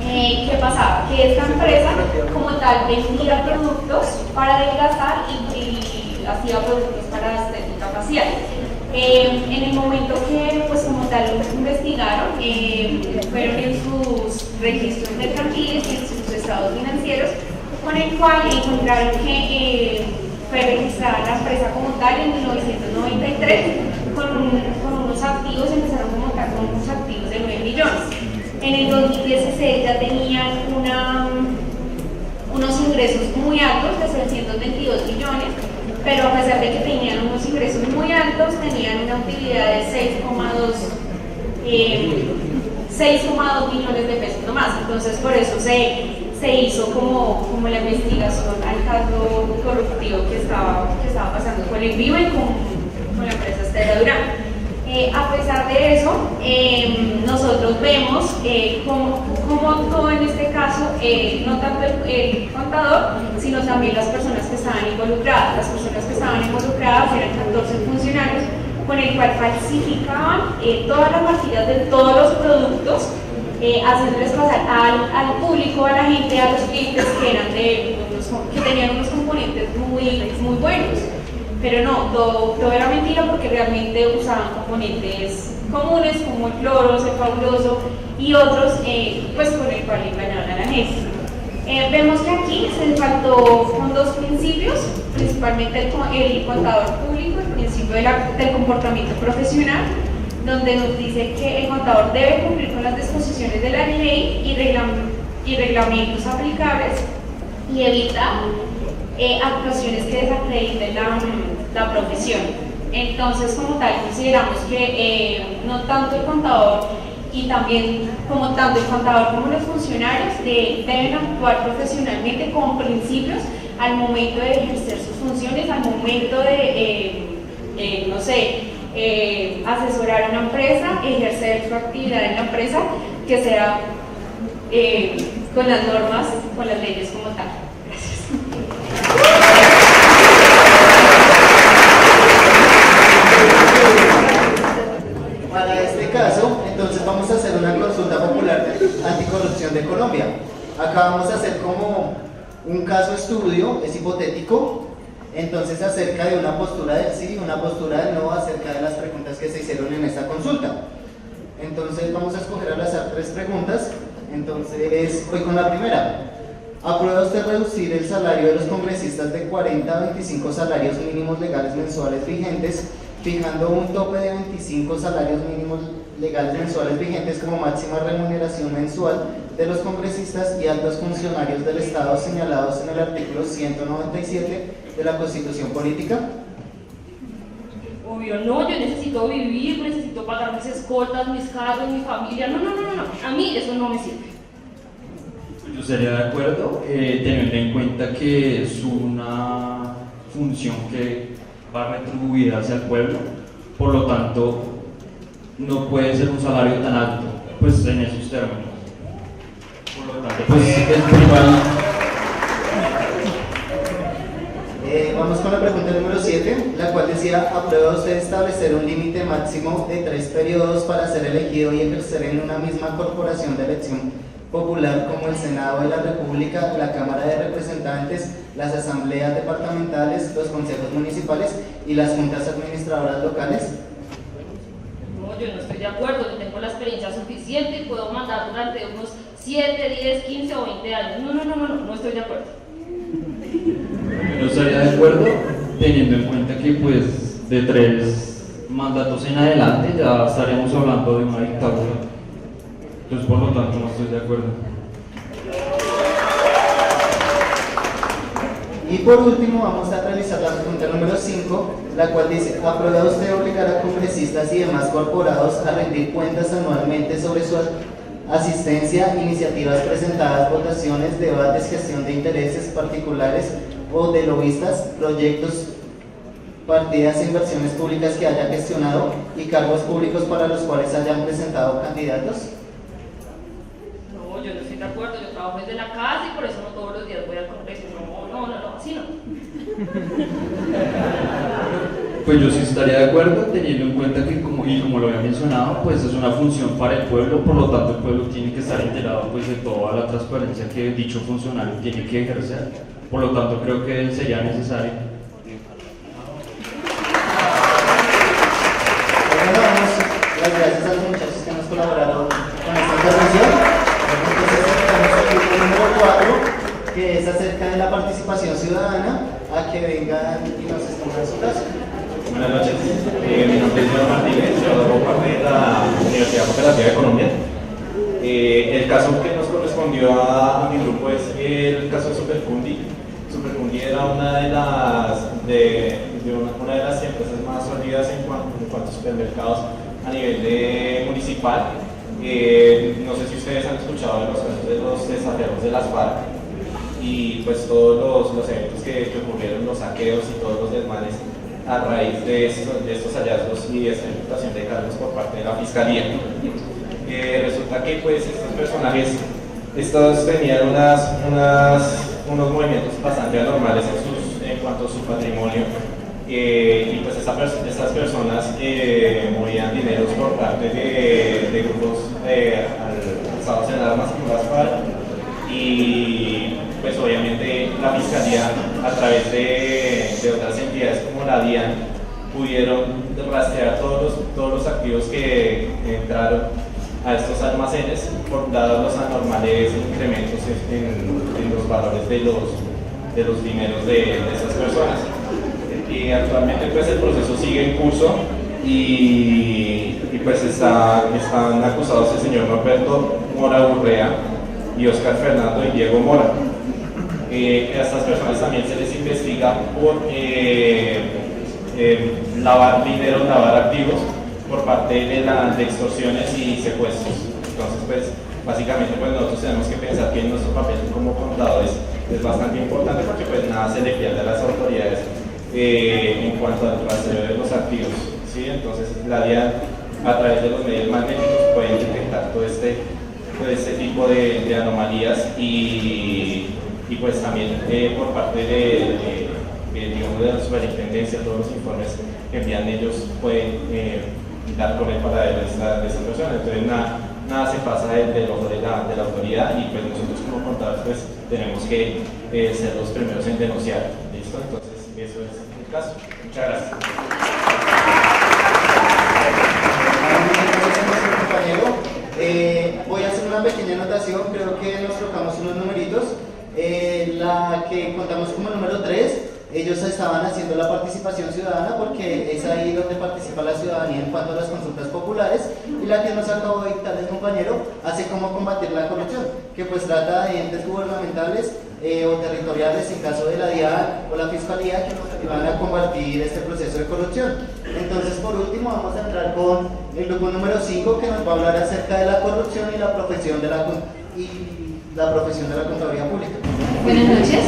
¿Qué pasaba? Que esta empresa como tal vendía productos para adelgazar y hacía productos para estética facial. En el momento que, pues como tal, lo investigaron, fueron en sus registros mercantiles y en sus estados financieros, con el cual encontraron que fue registrada la empresa como tal en 1993, con unos activos, empezaron como tal con unos activos de 9 millones. En el 2016 ya tenían unos ingresos muy altos de 622 millones, pero a pesar de que tenían unos ingresos muy altos, tenían una utilidad de 6,2 millones de pesos nomás. Entonces por eso se hizo como la investigación al caso corruptivo que estaba pasando con el Viva y con la empresa Estela Durán. A pesar de eso, nosotros vemos cómo actuó en este caso, no tanto el contador, sino también las personas que estaban involucradas. Las personas que estaban involucradas eran 14 funcionarios, con el cual falsificaban todas las partidas de todos los productos, haciéndoles pasar al público, a la gente, a los clientes que tenían unos componentes muy buenos. Pero no, todo era mentira, porque realmente usaban componentes comunes como el cloro, el fabuloso y otros, pues con el cual engañaban a la gente. Vemos que aquí se faltó con dos principios, principalmente el contador público, el principio del comportamiento profesional, donde nos dice que el contador debe cumplir con las disposiciones de la ley y reglamentos aplicables y evita actuaciones que desacrediten la profesión. Entonces, como tal, consideramos que no tanto el contador tanto el contador como los funcionarios deben actuar profesionalmente con principios al momento de ejercer sus funciones, al momento de, asesorar a una empresa, ejercer su actividad en la empresa, que sea con las normas, con las leyes como tal.
Para este caso, entonces vamos a hacer una consulta popular anticorrupción de Colombia. Acá vamos a hacer como un caso estudio, es hipotético, entonces acerca de una postura del sí y una postura del no acerca de las preguntas que se hicieron en esta consulta. Entonces vamos a escoger al azar 3 preguntas. Entonces voy con la primera. ¿Aprueba usted reducir el salario de los congresistas de 40 a 25 salarios mínimos legales mensuales vigentes, fijando un tope de 25 salarios mínimos legales mensuales vigentes como máxima remuneración mensual de los congresistas y altos funcionarios del Estado señalados en el artículo 197 de la Constitución Política?
Obvio, no, yo necesito vivir, necesito pagar mis escoltas, mis carros, mi familia. No, a mí eso no me sirve.
Yo estaría de acuerdo, teniendo en cuenta que es una función que va retribuida hacia el pueblo, por lo tanto no puede ser un salario tan alto, pues en esos términos. Por lo tanto, pues el primal.
Vamos con la pregunta número 7, la cual decía: ¿aprueba usted establecer un límite máximo de 3 periodos para ser elegido y ejercer en una misma corporación de elección popular como el Senado de la República, la Cámara de Representantes, las asambleas departamentales, los consejos municipales y las juntas administradoras locales?
No, yo no estoy de acuerdo, yo tengo la experiencia suficiente y puedo mandar durante unos 7, 10, 15 o 20 años. No estoy de acuerdo.
No estaría de acuerdo, teniendo en cuenta que pues de 3 mandatos en adelante ya estaríamos hablando de una dictadura. Entonces, por lo tanto, no estoy de acuerdo.
Y por último, vamos a realizar la pregunta número 5, la cual dice: ¿aprueba usted obligar a congresistas y demás corporados a rendir cuentas anualmente sobre su asistencia, iniciativas presentadas, votaciones, debates, gestión de intereses particulares o de lobistas, proyectos, partidas e inversiones públicas que haya gestionado y cargos públicos para los cuales hayan presentado candidatos?
No, yo no estoy de acuerdo, yo trabajo desde la casa y por eso no todos los días voy al Congreso. No, así no.
Pues yo sí estaría de acuerdo, teniendo en cuenta que, como lo había mencionado, pues es una función para el pueblo, por lo tanto el pueblo tiene que estar enterado pues de toda la transparencia que dicho funcionario tiene que ejercer. Por lo tanto creo que sería necesario.
que es acerca de la participación ciudadana, a que vengan y nos expongan su caso.
Buenas noches, mi nombre es Joan Martínez, yo hago parte de la Universidad Cooperativa de Colombia. El caso que nos correspondió a mi grupo es el caso de Superfundi. Superfundi era una de las empresas más sólidas en cuanto a supermercados a nivel municipal. No sé si ustedes han escuchado de los casos de los desaferros de las FARC y pues todos los eventos que ocurrieron, los saqueos y todos los desmanes a raíz de estos hallazgos y esta imputación de cargos por parte de la Fiscalía. Resulta que pues estos personajes tenían unos movimientos bastante anormales en cuanto a su patrimonio y pues estas personas movían dineros por parte de grupos alzados en armas como las FARC y pues obviamente la Fiscalía a través de otras entidades como la DIAN pudieron rastrear todos los activos que entraron a estos almacenes dados los anormales incrementos en los valores de los dineros de esas personas. Y actualmente pues el proceso sigue en curso y pues están acusados el señor Norberto Mora Urrea y Oscar Fernando y Diego Mora. A estas personas también se les investiga por lavar dinero, lavar activos por parte de extorsiones y secuestros. Entonces pues básicamente pues nosotros tenemos que pensar que nuestro papel como contadores es bastante importante porque pues nada se le pierde a las autoridades en cuanto al rastreo de los activos, ¿sí? Entonces la DIAN a través de los medios magnéticos pueden detectar todo este tipo de anomalías y pues también por parte de la superintendencia, todos los informes que envían ellos pueden dar con el paradero de esta persona. Entonces nada se pasa del ojo de la autoridad y pues nosotros como contadores pues tenemos que ser los primeros en denunciar. ¿Listo? Entonces eso es el caso. Muchas gracias.
Voy a hacer una pequeña anotación, creo que nos colocamos unos numeritos. La que contamos como número 3, ellos estaban haciendo la participación ciudadana porque es ahí donde participa la ciudadanía en cuanto a las consultas populares, y la que nos acabó de dictar el compañero hace cómo combatir la corrupción, que pues trata de entes gubernamentales o territoriales en caso de la DIAN o la Fiscalía que nos ayudan a combatir este proceso de corrupción. Entonces por último vamos a entrar con el grupo número 5 que nos va a hablar acerca de la corrupción y la profesión de la contaduría pública.
Buenas noches,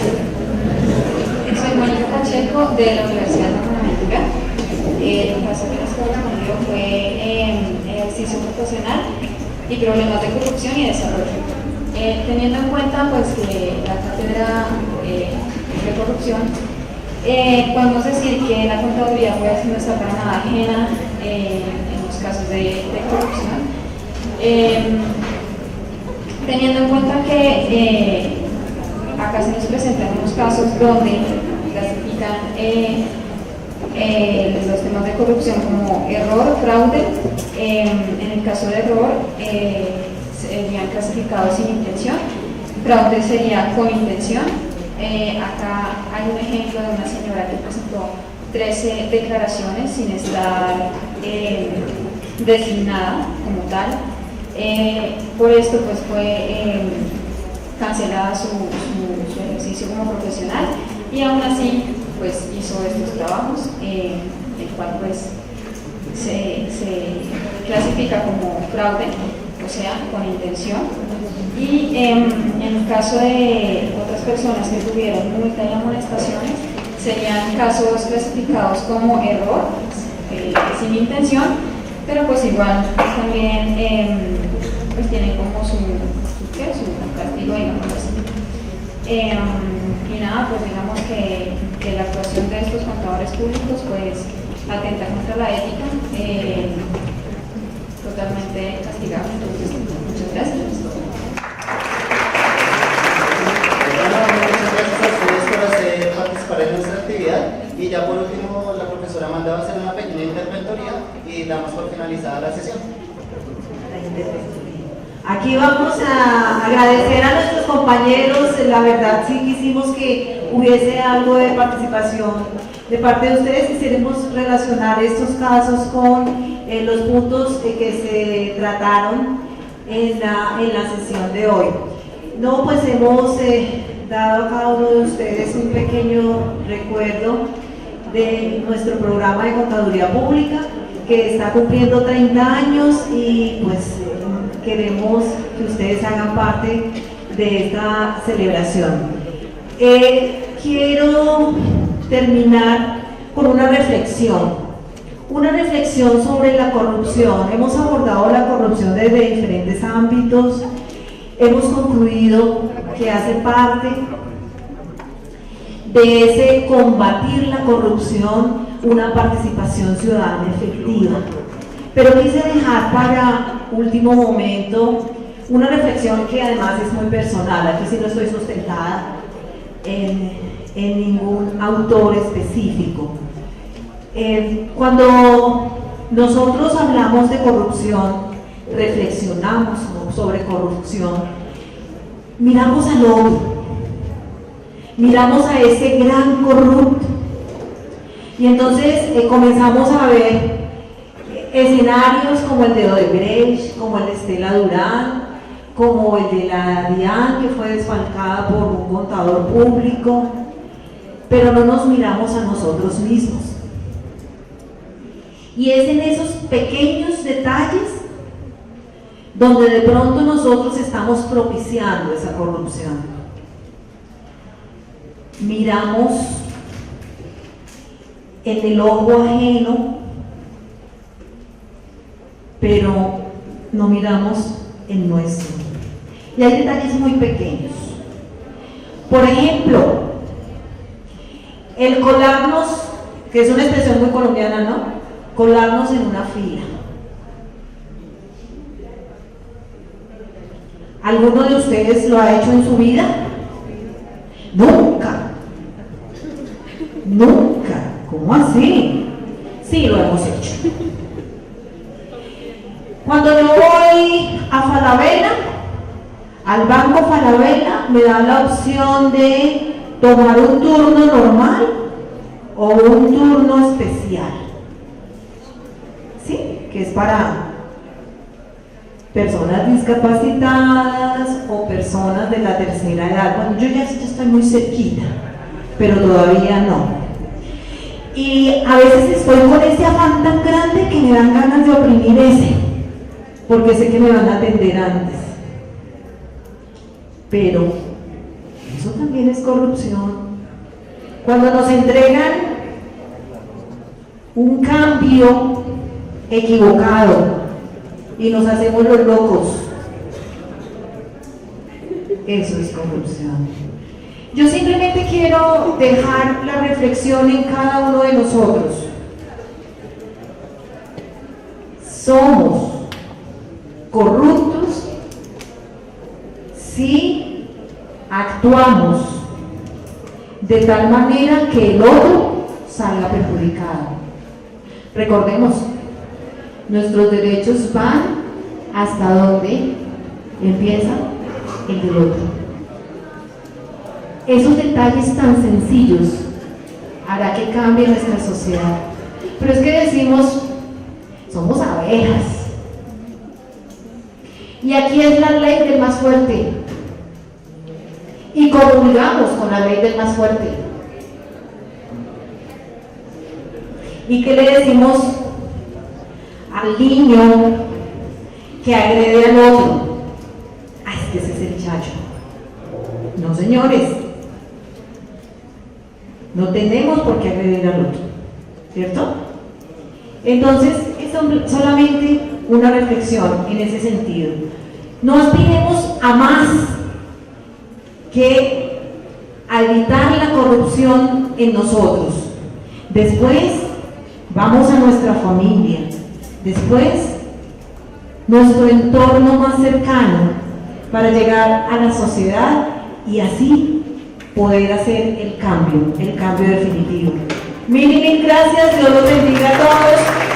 soy Mónica Pacheco de la Universidad de Buenaventura. El caso que nos toca conmigo fue ejercicio profesional y problemas de corrupción y desarrollo. Teniendo en cuenta pues que la cátedra de corrupción, podemos decir que la contaduría puede ser nuestra granada ajena en los casos de corrupción. Teniendo en cuenta que acá se nos presentan unos casos donde clasifican los temas de corrupción como error, fraude. En el caso de error serían clasificados sin intención, fraude sería con intención. Acá hay un ejemplo de una señora que presentó 13 declaraciones sin estar designada como tal. Por esto pues fue cancelada su ejercicio como profesional y aún así pues hizo estos trabajos, el cual pues se clasifica como fraude, o sea, con intención. Y en el caso de otras personas que tuvieron multa y amonestaciones, serían casos clasificados como error, sin intención, pero pues igual también pues tienen como su castigo, digamos así. Y nada, pues digamos que la actuación de estos contadores públicos pues atenta contra la ética, totalmente castigable. Entonces, muchas gracias.
Muchas gracias a ustedes por participar en nuestra actividad, y ya por último la profesora Amanda va a hacer una pequeña interventoría y damos por finalizada la sesión.
Aquí vamos a agradecer a nuestros compañeros, la verdad sí quisimos que hubiese algo de participación de parte de ustedes. Quisiéramos relacionar estos casos con los puntos que se trataron en la sesión de hoy. No, pues hemos dado a cada uno de ustedes un pequeño recuerdo de nuestro programa de contaduría pública que está cumpliendo 30 años y pues queremos que ustedes hagan parte de esta celebración. Quiero terminar con una reflexión sobre la corrupción. Hemos abordado la corrupción desde diferentes ámbitos, hemos concluido que hace parte de ese combatir la corrupción una participación ciudadana efectiva. Pero quise dejar para último momento una reflexión que además es muy personal. Aquí sí no estoy sustentada en ningún autor específico. Cuando nosotros hablamos de corrupción, reflexionamos sobre corrupción, miramos al otro, miramos a ese gran corrupto y entonces comenzamos a ver escenarios como el de Odebrecht, como el de Estela Durán, como el de la DIAN, que fue desfalcada por un contador público, pero no nos miramos a nosotros mismos. Y es en esos pequeños detalles donde de pronto nosotros estamos propiciando esa corrupción. Miramos en el ojo ajeno, pero no miramos el nuestro. Y hay detalles muy pequeños. Por ejemplo, el colarnos, que es una expresión muy colombiana, ¿no? Colarnos en una fila. ¿Alguno de ustedes lo ha hecho en su vida? Nunca. Nunca. ¿Cómo así? Sí, lo hemos hecho. Cuando yo voy a Falabella, al Banco Falabella, me da la opción de tomar un turno normal o un turno especial. ¿Sí? Que es para personas discapacitadas o personas de la tercera edad. Bueno, yo ya estoy muy cerquita, pero todavía no. Y a veces estoy con ese afán tan grande que me dan ganas de oprimir ese, porque sé que me van a atender antes. Pero eso también es corrupción. Cuando nos entregan un cambio equivocado y nos hacemos los locos, eso es corrupción. Yo simplemente quiero dejar la reflexión en cada uno de nosotros. Somos corruptos si actuamos de tal manera que el otro salga perjudicado. Recordemos, nuestros derechos van hasta donde empieza el del otro. Esos detalles tan sencillos hará que cambie nuestra sociedad. Pero es que decimos, somos abejas. Y aquí es la ley del más fuerte. Y comulgamos con la ley del más fuerte. ¿Y qué le decimos al niño que agrede al otro? Ah, es que ese es el chacho. No, señores. No tenemos por qué agredir al otro, ¿cierto? Entonces, es solamente una reflexión en ese sentido. No aspiremos a más que a evitar la corrupción en nosotros. Después, vamos a nuestra familia. Después, nuestro entorno más cercano para llegar a la sociedad y así poder hacer el cambio definitivo. Mil gracias, Dios los bendiga a todos.